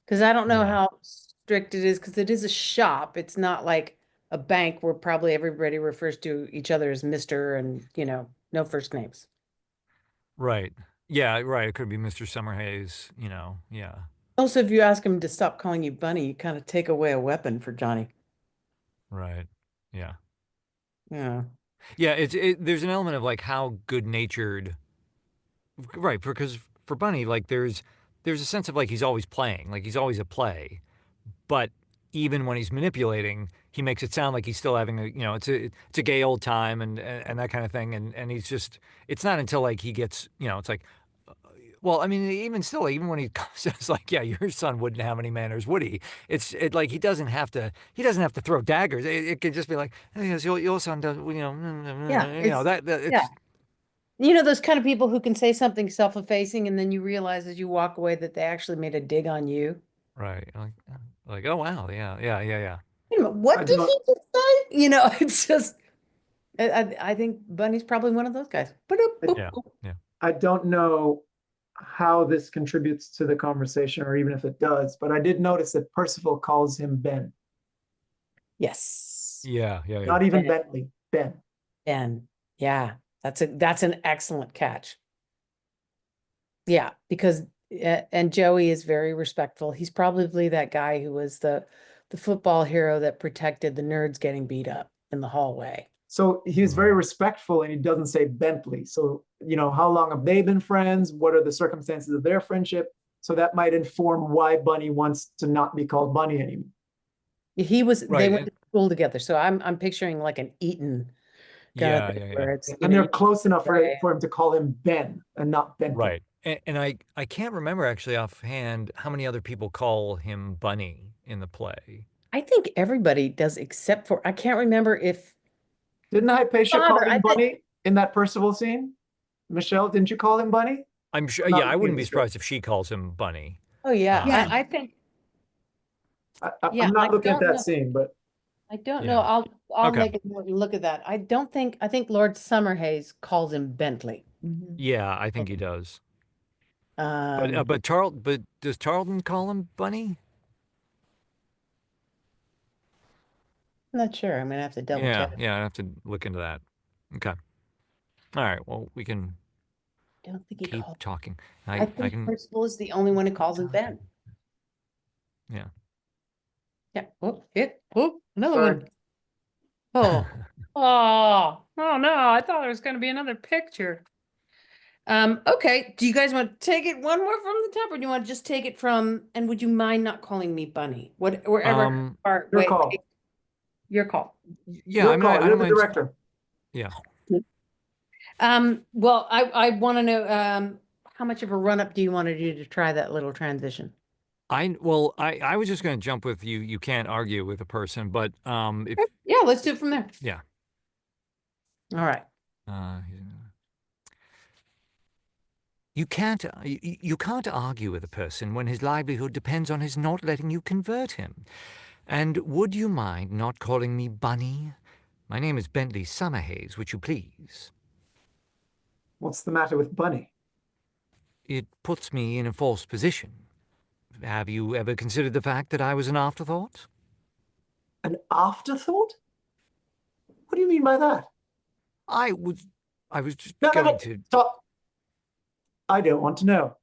Because I don't know Yeah. how strict it is, because it is a shop. It's not like a bank where probably everybody refers to each other as Mr. and, no first names. Right. Yeah, right. It could be Mr. Summerhays, yeah. Also, if you ask him to stop calling you Bunny, you kind of take away a weapon for Johnny. Right. Yeah. Yeah. Yeah, there's an element of like how good-natured, right? Because for Bunny, like there's a sense of like he's always playing, like he's always a play, but even when he's manipulating, he makes it sound like he's still having it's a gay old time and that kind of thing, and he's just it's not until like he gets it's like well, I mean, even still, even when he says like, "Yeah, your son wouldn't have any manners, would he?" Like he doesn't have to throw daggers. It can just be like, "Hey, yes, your son does, Yeah. that Yeah. it's You know, those kind of people who can say something self-effacing and then you realize as you walk away that they actually made a dig on you. right." Like, oh wow, yeah. Wait a minute, I what did don't, he just say? You know, it's just, I think Bunny's probably one of those guys. Boop, I, boop, Yeah, boop. yeah. I don't know how this contributes to the conversation, or even if it does, but I did notice that Percival calls him Ben, Yes. Yeah. not even Ben. Bentley, Ben. Ben. Yeah, that's an excellent catch. Yeah, because and Joey is very respectful. He's probably that guy who was the football hero that protected the nerds getting beat up in the hallway. So he's very respectful and he doesn't say Bentley. So, how long have they been friends? What are the circumstances of their friendship? So that might inform why Bunny wants to not be called Bunny anymore. They Right. went to school together, so I'm picturing like an Eton kind of thing Yeah. where it's And they're you close enough right. for him to call him Ben and not Bentley. Right. And I can't remember actually offhand how many other people call him Bunny in the play. I think everybody does except for I can't remember if Didn't Hypatia call father. him Bunny in that Percival scene? Michele, didn't you call him Bunny? I'm sure. I'm not Yeah, I looking at wouldn't the be script. surprised if she calls him Bunny. Oh yeah, Uh, Yeah. I think yeah, I'm I not looking at don't that know. scene, but I don't know. yeah. I'll Okay. make a note and look at that. I think Lord Summerhays calls him Bentley. Mhm. Yeah, I think he does. Um, But does Tarleton call him Bunny? I'm not sure. I'm gonna have to double Yeah, check. yeah. I have to look into that. Okay. All right. Well, we can Don't think he keep called. talking. I I think can. Percival is the only one who calls him Ben. Yeah. Yeah. Oh, another sorry. one. Oh, oh no! I thought there was going to be another picture. Okay. Do you guys want to take it one more from the top, or do you want to just take it from? And would you mind not calling me Bunny? Wherever Um. part. Your Wait, call. Yeah. Your I mean, call. I You're don't the mind. director. Yeah. Well, I want to know how much of a run up do you want to do to try that little transition? I was just going to jump with you. You can't argue with a person, but if Okay. Yeah, let's do it from there. yeah. All right. Uh, you can't argue with a person when his livelihood depends on his not letting you convert him. And would you mind not calling me Bunny? My name is Bentley Summerhays, would you please? What's the matter with Bunny? It puts me in a false position. Have you ever considered the fact that I was an afterthought? An afterthought? What do you mean by that? I was I was just No, no, going no. to Stop. I don't want to know.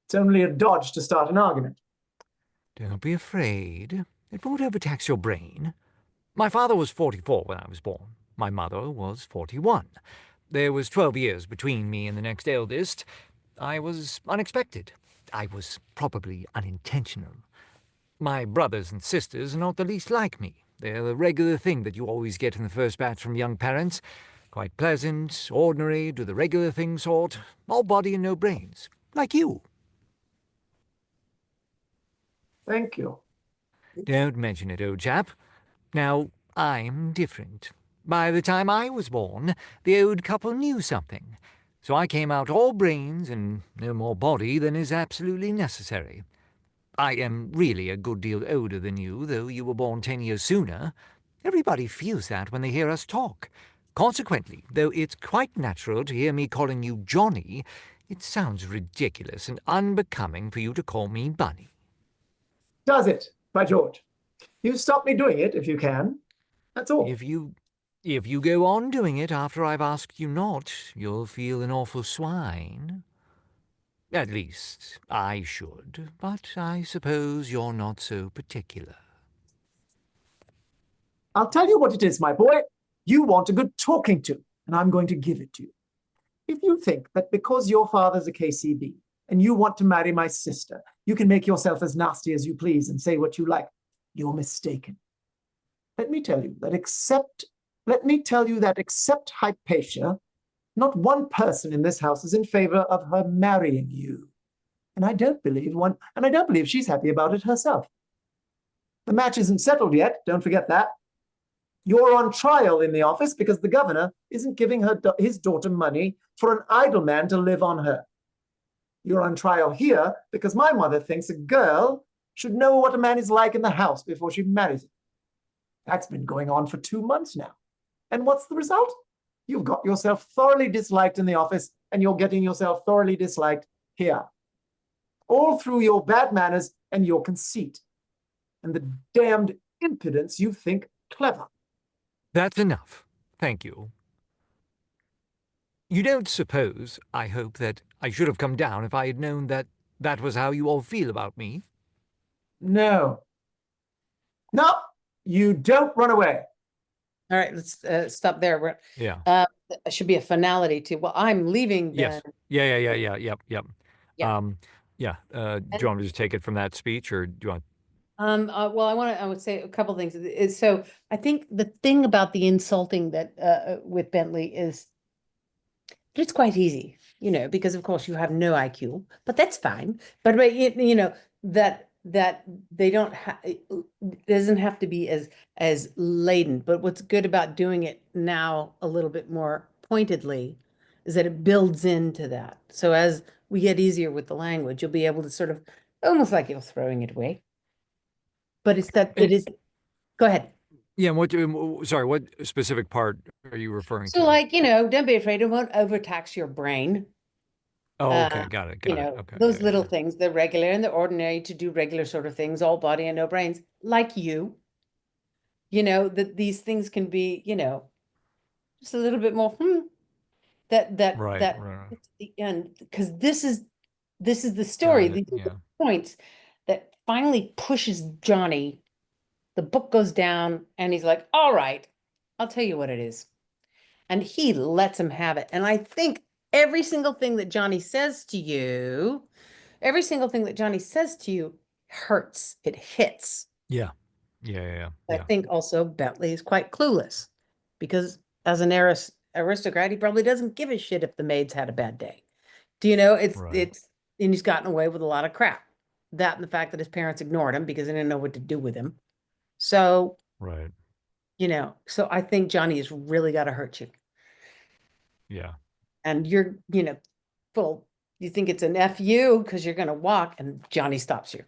It's only a dodge to start an argument. Don't be afraid. It won't overtax your brain. My father was 44 when I was born. My mother was 41. There was 12 years between me and the next eldest. I was unexpected. I was probably unintentional. My brothers and sisters are not the least like me. They're the regular thing that you always get in the first batch from young parents. Quite pleasant, ordinary, do the regular thing sort, all body and no brains. Like you. Thank you. Don't mention it, old chap. Now, I'm different. By the time I was born, the old couple knew something. So I came out all brains and no more body than is absolutely necessary. I am really a good deal older than you, though you were born 10 years sooner. Everybody feels that when they hear us talk. Consequently, though it's quite natural to hear me calling you Johnny, it sounds ridiculous and unbecoming for you to call me Bunny. Does it, by George? You stop me doing it if you can. That's all. If you go on doing it after I've asked you not, you'll feel an awful swine. At least I should, but I suppose you're not so particular. I'll tell you what it is, my boy. You want a good talking to, and I'm going to give it to you. If you think that because your father's a KCB and you want to marry my sister, you can make yourself as nasty as you please and say what you like, you're mistaken. Let me tell you that except Hypatia, not one person in this house is in favor of her marrying you. And I don't believe she's happy about it herself. The match isn't settled yet, don't forget that. You're on trial in the office because the governor isn't giving his daughter money for an idle man to live on her. You're on trial here because my mother thinks a girl should know what a man is like in the house before she marries him. That's been going on for 2 months now. And what's the result? You've got yourself thoroughly disliked in the office, and you're getting yourself thoroughly disliked here. All through your bad manners and your conceit, and the damned impudence you think clever. That's enough. Thank you. You don't suppose, I hope, that I should have come down if I had known that that was how you all feel about me? No. No, you don't run away. All right, let's stop there. Yeah. It should be a finality too. Well, I'm leaving then. Yes. Yeah. Yep. Yeah. Do you want me to just take it from that speech, or do you want? Well, I would say a couple things. So I think the thing about the insulting that with Bentley is it's quite easy, because of course you have no IQ, but that's fine. But that they don't it doesn't have to be as laden. But what's good about doing it now a little bit more pointedly is that it builds into that. So as we get easier with the language, you'll be able to sort of almost like you're throwing it away. But it's that it is. Go ahead. Yeah. What specific part are you referring So to? like, don't be afraid. It won't overtax your brain. Oh, okay. Got it. Okay. Those Yeah, little things, the regular and the ordinary, to do regular sort of things, all body and no brains, like you. That these things can be, just a little bit more, that Right. it's the end, because this is the story. Got it. These are Yeah. the points that finally pushes Johnny. The book goes down and he's like, all right, I'll tell you what it is. And he lets him have it. And I think every single thing that Johnny says to you, hurts. It hits. Yeah. I think also Bentley is quite clueless because as an aristocrat, he probably doesn't give a shit if the maid's had a bad day. Do you know? Right. And he's gotten away with a lot of crap. That and the fact that his parents ignored him because they didn't know what to do with him. So, Right. so I think Johnny has really got to hurt you. Yeah. And you're, you think it's an FU because you're going to walk and Johnny stops you.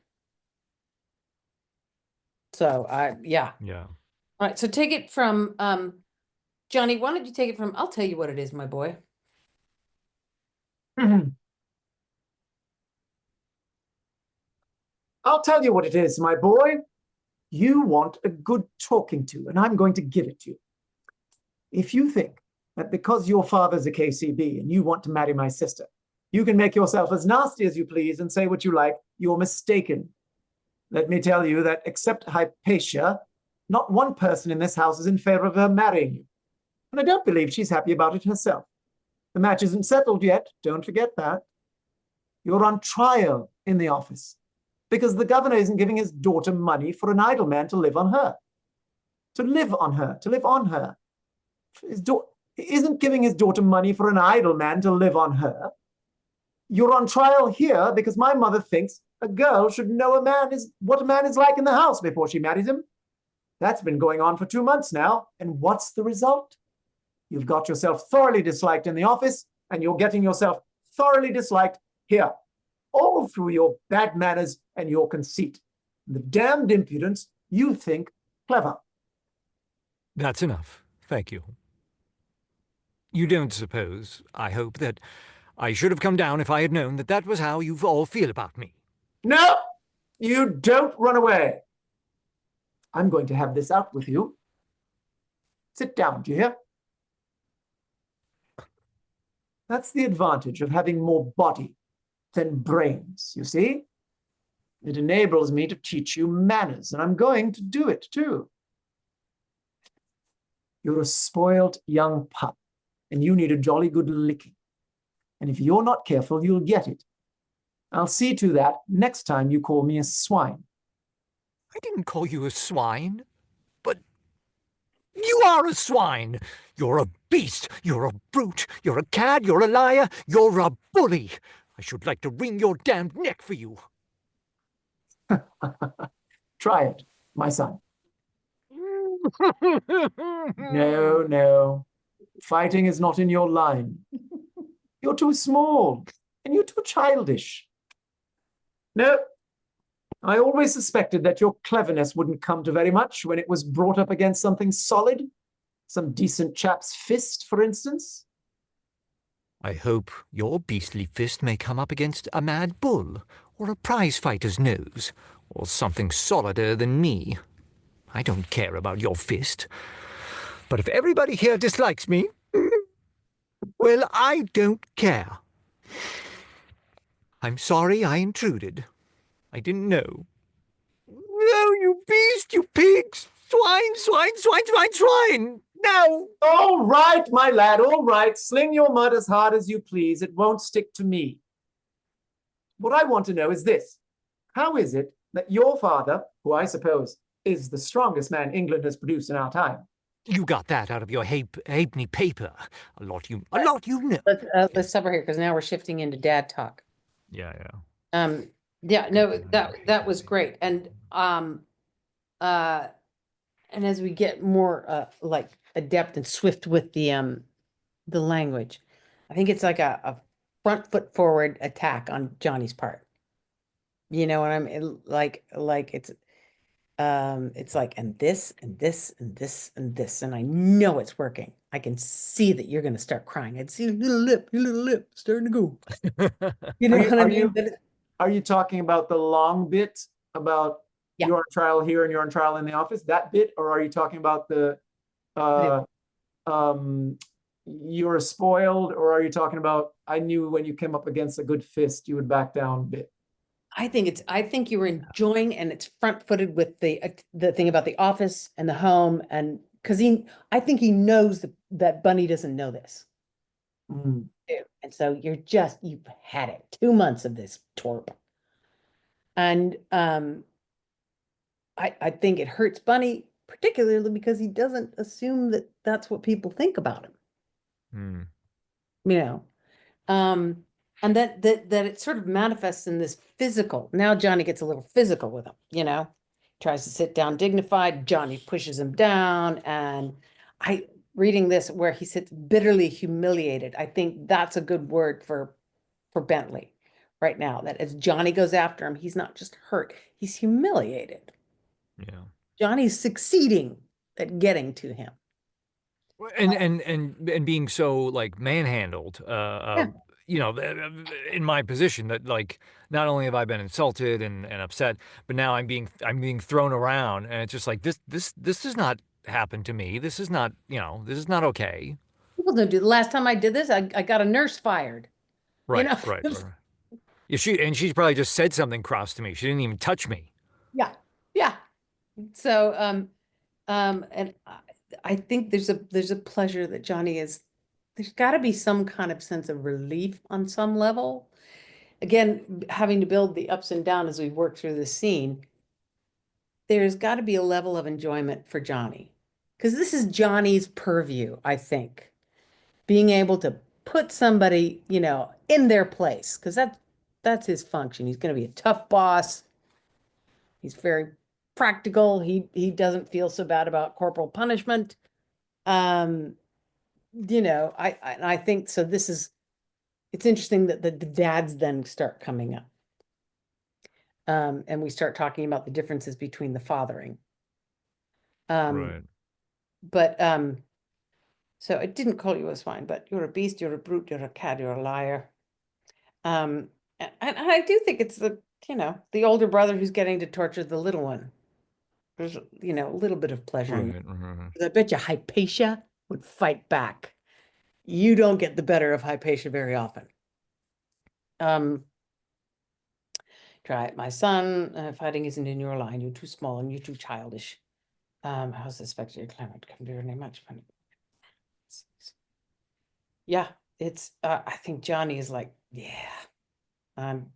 So yeah. Yeah. All right. So take it from, Johnny, why don't you take it from, I'll tell you what it is, my boy. I'll tell you what it is, my boy. You want a good talking to, and I'm going to give it to you. If you think that because your father's a KCB and you want to marry my sister, you can make yourself as nasty as you please and say what you like, you're mistaken. Let me tell you that except Hypatia, not one person in this house is in favor of her marrying you. And I don't believe she's happy about it herself. The match isn't settled yet, don't forget that. You're on trial in the office because the governor isn't giving his daughter money for an idle man to live on her. To live on her. He isn't giving his daughter money for an idle man to live on her. You're on trial here because my mother thinks a girl should know what a man is like in the house before she marries him. That's been going on for 2 months now. And what's the result? You've got yourself thoroughly disliked in the office, and you're getting yourself thoroughly disliked here, all through your bad manners and your conceit. And the damned impudence you think clever. That's enough. Thank you. You don't suppose, I hope, that I should have come down if I had known that that was how you all feel about me? No, you don't run away. I'm going to have this out with you. Sit down, do you hear? That's the advantage of having more body. than brains, you see? It enables me to teach you manners, and I'm going to do it too. You're a spoiled young pup, and you need a jolly good licking. And if you're not careful, you'll get it. I'll see to that next time you call me a swine. I didn't call you a swine, but you are a swine. You're a beast. You're a brute. You're a cad. You're a liar. You're a bully. I should like to wring your damned neck for you. Try it, my son. No, no. Fighting is not in your line. You're too small, and you're too childish. No, I always suspected that your cleverness wouldn't come to very much when it was brought up against something solid. Some decent chap's fist, for instance. I hope your beastly fist may come up against a mad bull, or a prize fighter's nose, or something solider than me. I don't care about your fist. But if everybody here dislikes me, well, I don't care. I'm sorry I intruded. I didn't know. No, you beast, you pigs! Swine, swine, swine, swine, swine! No! All right, my lad, all right. Sling your mud as hard as you please. It won't stick to me. What I want to know is this. How is it that your father, who I suppose is the strongest man England has produced in our time? You got that out of your halfpenny paper. A lot you know. Let's stop right here because now we're shifting into dad talk. Yeah. Yeah, no, that was great. And as we get more like adept and swift with the language, I think it's like a front foot forward attack on Johnny's part. You know what I mean? Like it's like, and this, and this, and this, and this, and I know it's working. I can see that you're going to start crying. I'd see your little lip starting to go. You know what I mean? Are you talking about the long bit about Yeah. you're on trial here and you're on trial in the office, that bit? Or are you talking about the, you're spoiled? Or are you talking about, I knew when you came up against a good fist, you would back down bit? I think you were enjoying, and it's front-footed with the thing about the office and the home, and because I think he knows that Bunny doesn't know this. Mm. And so you've had it 2 months of this torp. And I think it hurts Bunny, particularly because he doesn't assume that that's what people think about him. You know, and that it sort of manifests in this physical. Now Johnny gets a little physical with him, you know, tries to sit down dignified. Johnny pushes him down, and reading this where he sits bitterly humiliated. I think that's a good word for Bentley right now, that as Johnny goes after him, he's not just hurt, he's humiliated. Yeah. Johnny's succeeding at getting to him. And being so like manhandled, you know, in my position, that like not only have I been insulted and upset, but now I'm being thrown around, and it's just like this does not happen to me. This is not, you know, this is not okay. People don't do. The last time I did this, I got a nurse fired. Right, You know? right. Yeah, she probably just said something cross to me. She didn't even touch me. Yeah. So and I think there's a pleasure that Johnny is. There's got to be some kind of sense of relief on some level. Again, having to build the ups and downs as we work through the scene, there's got to be a level of enjoyment for Johnny, because this is Johnny's purview, I think. Being able to put somebody, you know, in their place, because that's his function. He's going to be a tough boss. He's very practical. He doesn't feel so bad about corporal punishment. You know, I think so. It's interesting that the dads then start coming up. And we start talking about the differences between the fathering. Right. But so I didn't call you a swine, but you're a beast, you're a brute, you're a cad, you're a liar. And I do think it's the older brother who's getting to torture the little one. There's, you know, a little bit of pleasure in it. Right. I bet you Hypatia would fight back. You don't get the better of Hypatia very often. Try it. My son, fighting isn't in your line. You're too small and you're too childish. I suspect your climate can be very much fun. Yeah, it's, I think Johnny is like, yeah, I'm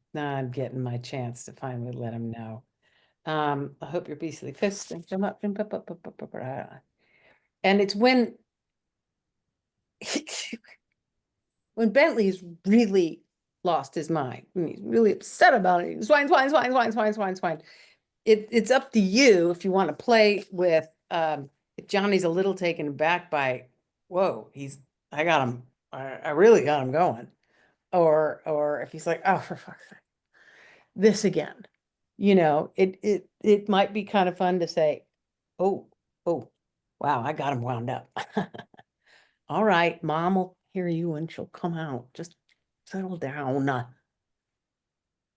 getting my chance to finally let him know. I hope your beastly fists and come up and and it's when when Bentley's really lost his mind, when he's really upset about it, swine. It's up to you if you want to play with if Johnny's a little taken aback by, whoa, I got him, I really got him going. Or if he's like, oh, for fuck's sake, this again. It might be kind of fun to say, oh, wow, I got him wound up. All right, mom will hear you and she'll come out. Just settle down.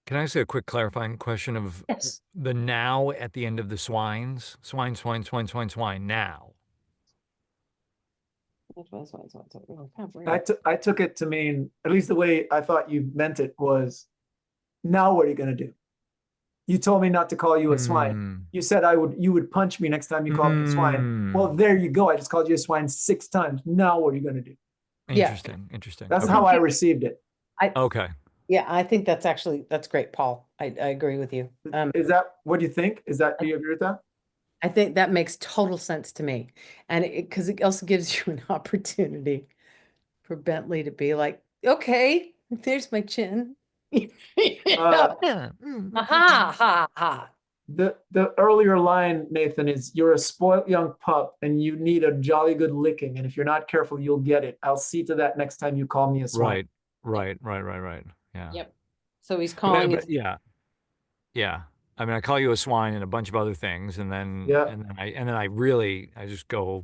Can I ask you a quick clarifying question of Yes. the now at the end of the swines? Swine, now. I took it to mean, at least the way I thought you meant it was, now what are you going to do? You told me not to call you a swine. You said you would punch me next time you called me a swine. Well, there you go. I just called you a swine 6 times. Now what are you going to do? Interesting. That's Okay. how I received it. Okay. Yeah, I think that's great, Paul. I agree with you. Is that what do you think? Do you agree with that? I think that makes total sense to me. And because it also gives you an opportunity for Bentley to be like, okay, there's my chin. Yeah. Ha ha ha. The earlier line, Nathan, is you're a spoilt young pup and you need a jolly good licking. And if you're not careful, you'll get it. I'll see to that next time you call me a swine. Right. Yeah. Yep. So he's calling it. Yeah. I mean, I call you a swine and a bunch of other things, and then I just go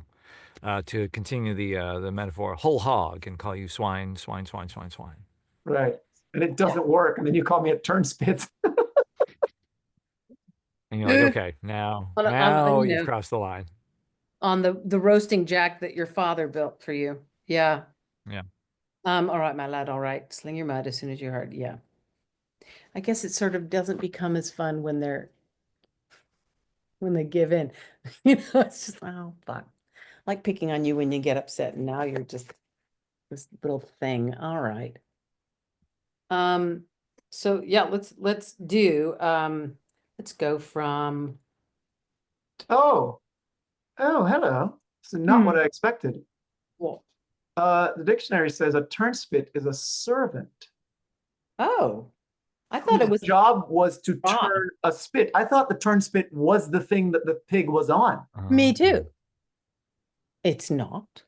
to continue the metaphor whole hog and call you swine. Right. And it doesn't work. And then you call me a turnspit. And you're like, okay, now you've crossed the line. On the roasting jack that your father built for you. Yeah. Yeah. All right, my lad. All right. Sling your mud as soon as you heard. Yeah. I guess it sort of doesn't become as fun when they give in. It's just, oh, fuck. Like picking on you when you get upset, and now you're just this little thing. All right. So yeah, let's go from Oh, hello. This is not what I expected. well, The dictionary says a turnspit is a servant. oh, I thought it whose was job was to wrong. turn a spit. I thought the turnspit was the thing that the pig was on. Me too. It's not.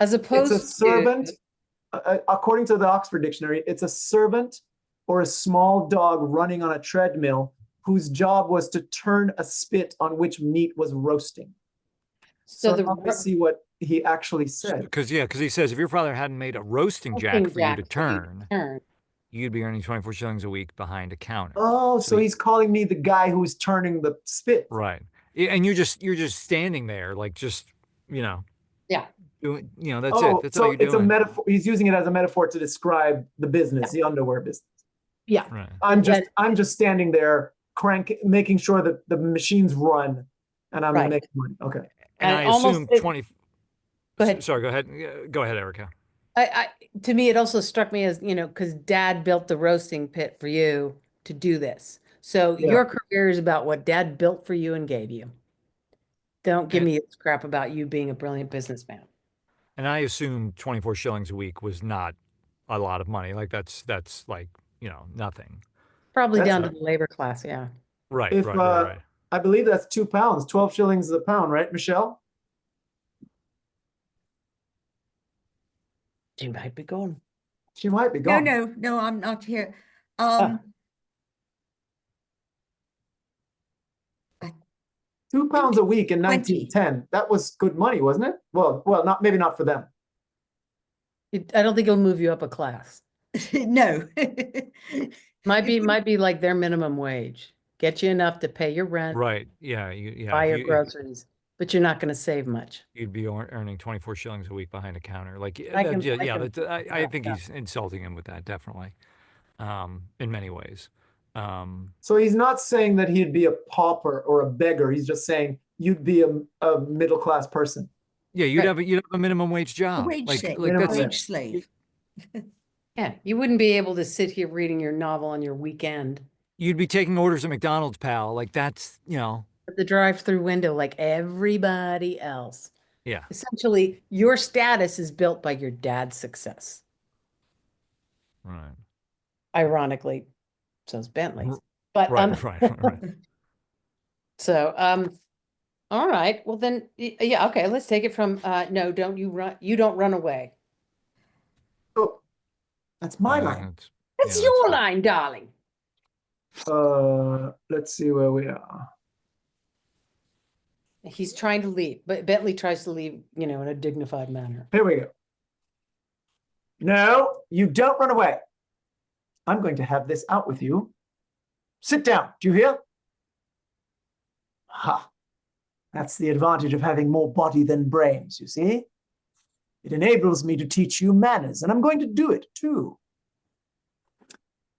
As It's opposed a servant. According to the Oxford Dictionary, it's a servant or a small dog running on a treadmill whose job was to turn a spit on which meat was roasting. So let's see what he actually said. Because he says if your father hadn't made a roasting jack for you to turn, you'd be earning 24 shillings a week behind a counter. Oh, so he's calling me the guy who's turning the spit. Right. And you're just standing there, like just, Yeah. Doing, that's it. That's so all you're doing. It's a metaphor. He's using it as a metaphor to describe the business, the underwear business. Yeah. Right. I'm just standing there, making sure that the machines run, and I'm making money. Okay. And I assume 20. Go ahead. Sorry, go ahead. Go ahead, Erika. To me, it also struck me as, because Dad built the roasting pit for you to do this. So your career is about what Dad built for you and gave you. Don't give me this crap about you being a brilliant businessman. And I assume 24 shillings a week was not a lot of money. Like that's like, nothing. Probably down to the labor class, yeah. Right. I believe that's £2, 12 shillings a pound, right, Michele? She might be gone. She might be gone. No, I'm not here. £2 a week in 1910. That was good money, wasn't it? Well, maybe not for them. I don't think it'll move you up a class. No. Might be like their minimum wage. Get you enough to pay your rent. Right. Yeah. Buy your groceries, but you're not going to save much. You'd be earning 24 shillings a week behind a counter. Like, I think he's insulting him with that, definitely, in many ways. So he's not saying that he'd be a pauper or a beggar. He's just saying you'd be a middle-class person. Yeah, you'd have a minimum wage A job. wage slave. Like Minimum that's Wage slave. Yeah, you wouldn't be able to sit here reading your novel on your weekend you'd be taking orders at McDonald's, pal. Like that's, at the drive-through window like everybody else. yeah. Essentially, your status is built by your dad's success. Right. Ironically, so's Bentley's. R- But Right. so all right. Well then yeah, okay, let's take it from no, don't you run, you don't run away. Oh, that's my I think line. That's yeah, your good. line, darling. Let's see where we are. He's trying to leave, but Bentley tries to leave, in a dignified manner. Here we go. No, you don't run away. I'm going to have this out with you. Sit down. Do you hear? Ha. That's the advantage of having more body than brains, you see? It enables me to teach you manners, and I'm going to do it too.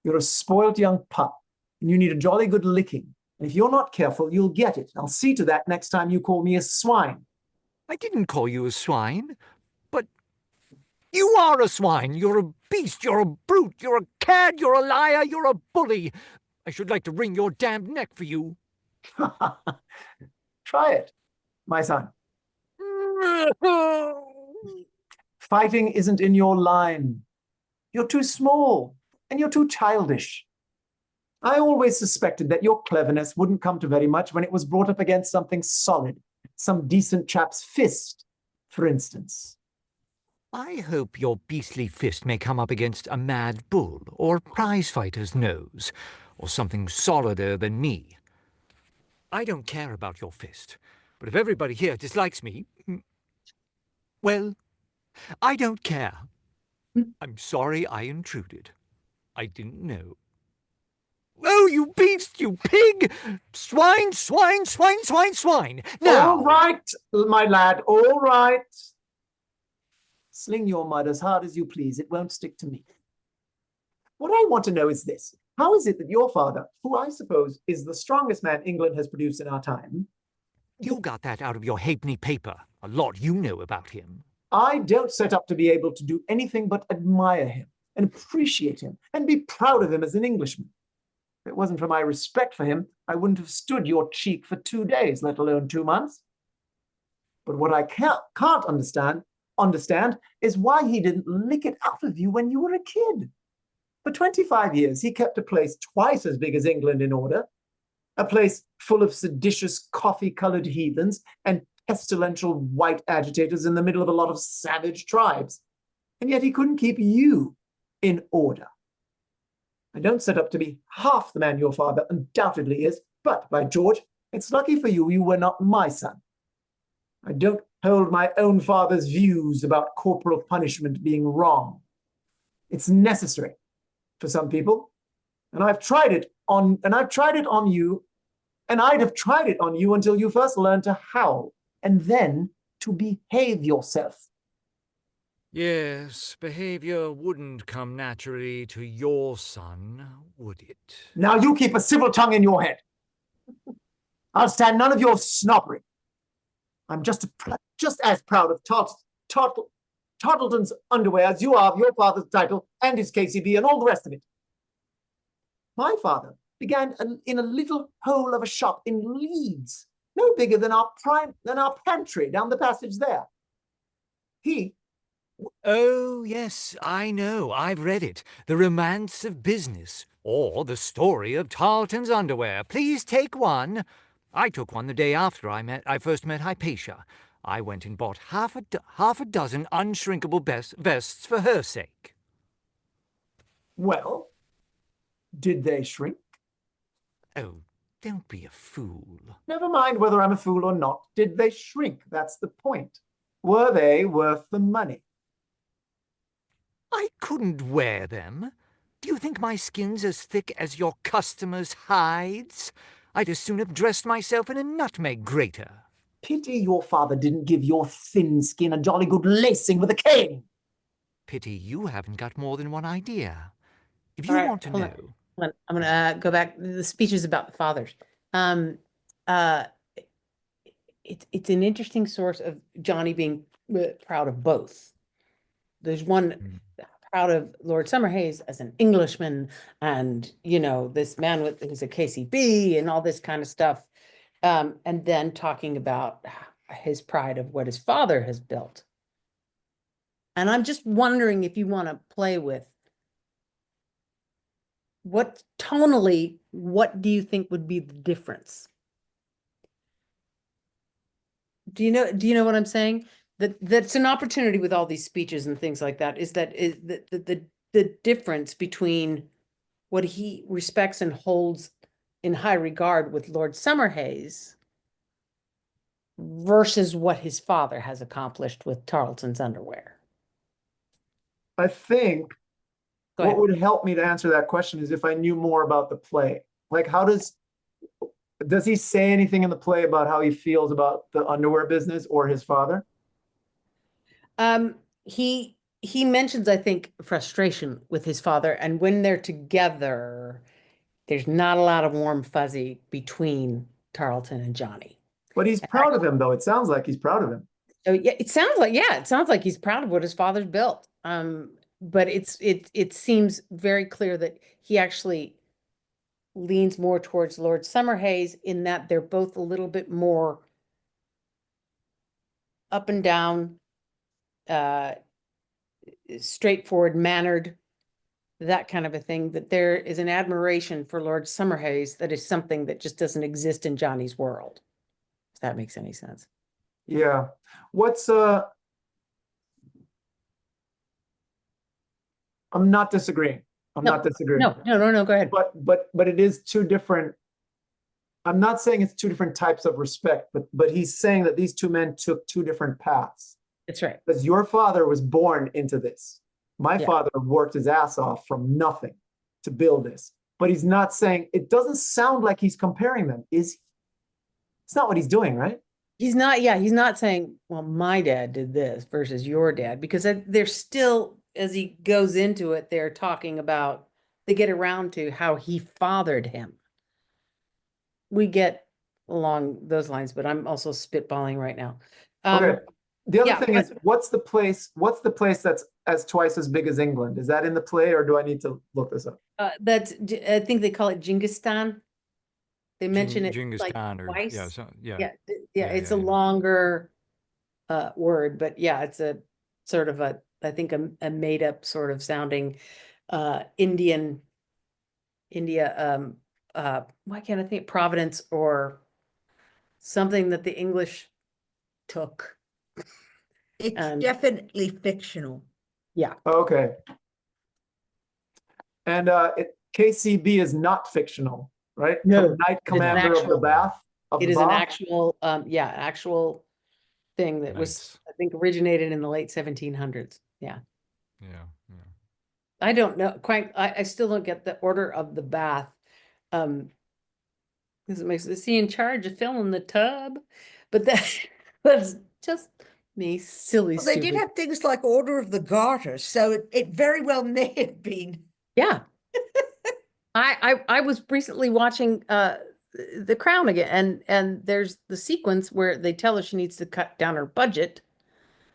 You're a spoilt young pup, and you need a jolly good licking. And if you're not careful, you'll get it. I'll see to that next time you call me a swine. I didn't call you a swine, but you are a swine. You're a beast. You're a brute. You're a cad. You're a liar. You're a bully. I should like to wring your damned neck for you. Try it, my son. Fighting isn't in your line. You're too small, and you're too childish. I always suspected that your cleverness wouldn't come to very much when it was brought up against something solid, some decent chap's fist, for instance. I hope your beastly fist may come up against a mad bull or a prizefighter's nose, or something solider than me. I don't care about your fist, but if everybody here dislikes me, well, I don't care. I'm sorry I intruded. I didn't know. Oh, you beast, you pig! Swine, swine, swine, swine, swine! Now! All right, my lad, all right. Sling your mud as hard as you please. It won't stick to me. What I want to know is this. How is it that your father, who I suppose is the strongest man England has produced in our time... You got that out of your halfpenny paper. A lot you know about him. I don't set up to be able to do anything but admire him and appreciate him and be proud of him as an Englishman. If it wasn't for my respect for him, I wouldn't have stood your cheek for 2 days, let alone 2 months. But what I can't understand is why he didn't lick it out of you when you were a kid. For 25 years, he kept a place twice as big as England in order, a place full of seditious coffee-colored heathens and pestilential white agitators in the middle of a lot of savage tribes. And yet he couldn't keep you in order. I don't set up to be half the man your father undoubtedly is, but, by George, it's lucky for you you were not my son. I don't hold my own father's views about corporal punishment being wrong. It's necessary for some people, and I've tried it on you, and I'd have tried it on you until you first learned to howl, and then to behave yourself. Yes, behavior wouldn't come naturally to your son, would it? Now you keep a civil tongue in your head. I'll stand none of your snobbery. I'm just as proud of Tartleton's underwear as you are of your father's title and his KCB and all the rest of it. My father began in a little hole of a shop in Leeds, no bigger than our pantry down the passage there. Oh, yes, I know. I've read it. The Romance of Business, or The Story of Tarleton's Underwear. Please take one. I took one the day after I first met Hypatia. I went and bought half a dozen unshrinkable vests for her sake. Well, did they shrink? Oh, don't be a fool. Never mind whether I'm a fool or not. Did they shrink? That's the point. Were they worth the money? I couldn't wear them. Do you think my skin's as thick as your customers' hides? I'd as soon have dressed myself in a nutmeg grater. Pity your father didn't give your thin skin a jolly good lacing with a cane. Pity you haven't got more than one idea. If All you right, want to hold on. know... I'm gonna go back. The speech is about the fathers. Um, uh, it's an interesting source of Johnny being proud of both. There's one Mm. proud of Lord Summerhays as an Englishman, and this man who's a KCB and all this kind of stuff. And then talking about his pride of what his father has built. And I'm just wondering if you want to play with what tonally, what do you think would be the difference? Do you know what I'm saying? That's an opportunity with all these speeches and things like that, is the difference between what he respects and holds in high regard with Lord Summerhays versus what his father has accomplished with Tarleton's underwear. I think Go what ahead. would help me to answer that question is if I knew more about the play. Like, how does he say anything in the play about how he feels about the underwear business or his father? He mentions, I think, frustration with his father, and when they're together, there's not a lot of warm fuzzy between Tarleton and Johnny. But he's proud of him, though. It sounds like he's proud of him. So yeah, it sounds like he's proud of what his father's built. But it seems very clear that he actually leans more towards Lord Summerhays in that they're both a little bit more up and down, straightforward mannered, that kind of a thing, that there is an admiration for Lord Summerhays that is something that just doesn't exist in Johnny's world. If that makes any sense. Yeah. What's I'm not disagreeing. I'm not disagreeing. No, go ahead. But it is two different. I'm not saying it's two different types of respect, but he's saying that these two men took two different paths. That's right. Because your father was born into this. My Yeah. father worked his ass off from nothing to build this. But he's not saying, it doesn't sound like he's comparing them, is he? It's not what he's doing, right? He's not saying, well, my dad did this versus your dad, because they're still, as he goes into it, they're talking about, they get around to how he fathered him. We get along those lines, but I'm also spitballing right now. Okay. The other yeah, thing is, what's the place that's as twice as big as England? Is that in the play, or do I need to look this up? I think they call it Jingistan. They mention it Genghis like Khan, or twice. yeah, It's a longer word, but yeah, it's a sort of I think a made up sort of sounding India, why can't I think Providence or something that the English took. It's And definitely fictional. yeah, Okay. And KCB is not fictional, right? No, Knight it is an Commander of the actual- Bath. it is an actual actual thing that was, Nice. I think, originated in the late 1700s. Yeah. Yeah. I don't know quite. I still don't get the order of the bath. Because it makes, is he in charge of filling the tub? But that's just me, silly, Well, they did stupid. have things like Order of the Garter, so it very well may have been. Yeah. I was recently watching The Crown again, and there's the sequence where they tell her she needs to cut down her budget.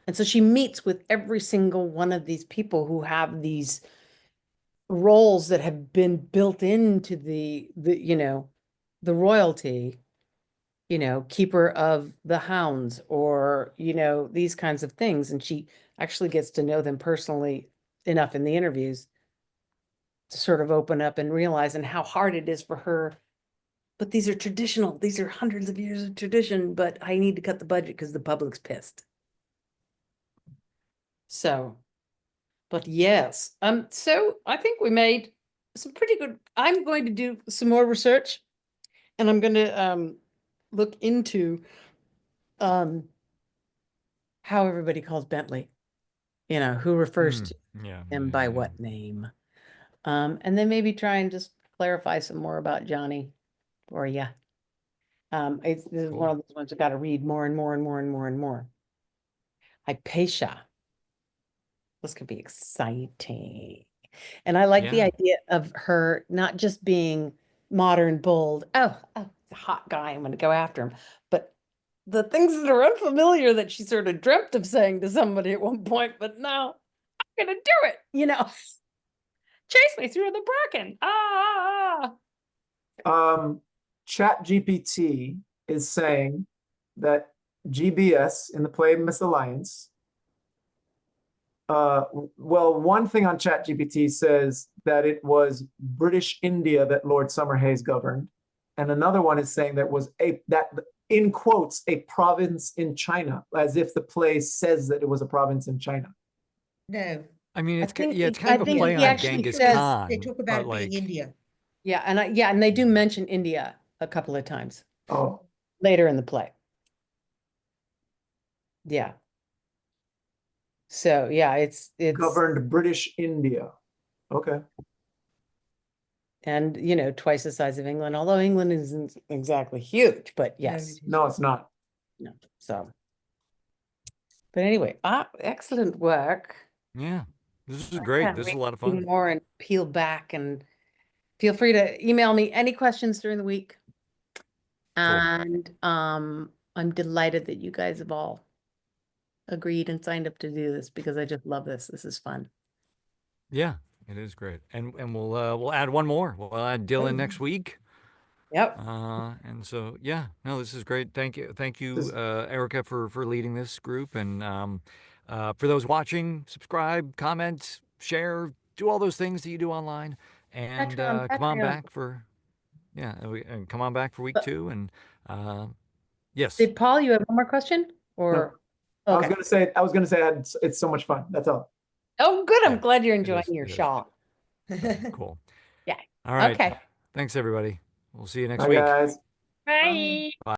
And so she meets with every single one of these people who have these roles that have been built into the the royalty, keeper of the hounds, or these kinds of things, and she actually gets to know them personally enough in the interviews to sort of open up and realize and how hard it is for her. But these are traditional, these are hundreds of years of tradition, but I need to cut the budget because the public's pissed. So, but yes, so I think we made some pretty good. I'm going to do some more research, and I'm going to look into how everybody calls Bentley, who refers to him by what name. And then maybe try and just clarify some more about Johnny for you. This is one of those ones I got to read more and more and more and more and more. Hypatia. This could be exciting. And I like the Yeah. idea of her not just being modern, bold. Oh, it's a hot guy. I'm going to go after him. But the things that are unfamiliar that she sort of dreamt of saying to somebody at one point, but now I'm going to do it. Chase me through the bracken. Chat GPT is saying that GBS in the play Misalliance. Well, one thing on Chat GPT says that it was British India that Lord Summerhays governed, and another one is saying that was that in quotes a province in China, as if the play says that it was a province in China. No, I mean, I it's think yeah, it's I kind of a think play he on actually Genghis says- Khan. they talk about but it being India. Yeah, and they do mention India a couple of times Oh, later in the play. Yeah. So yeah, it's governed British India. Okay. and twice the size of England, although England isn't exactly huge, but No, yes. No, it's not. No. So, but anyway, excellent work. Yeah, this is I great. can't This is wait a lot of to do fun. more and peel back, and feel free to email me any questions during the week. And I'm delighted that you guys have all agreed and signed up to do this because I just love this. This is fun. Yeah, it is great. And we'll add one more. We'll add Dylan next week. Yep. And so yeah, no, this is great. Thank you, This- Erika, for leading this group. And for those watching, subscribe, comment, share, do all those things that you do online. And come on Patreon. back for and come on back for week 2. And yes, Did Paul, you have one more question? Or I was okay. gonna say it's so much fun. That's all. Oh, good. I'm Yeah, glad you're it enjoying is, your it is. shawl. Cool. Yeah. All right. Okay. Thanks, everybody. We'll see you next Bye, week. guys. Bye. Bye.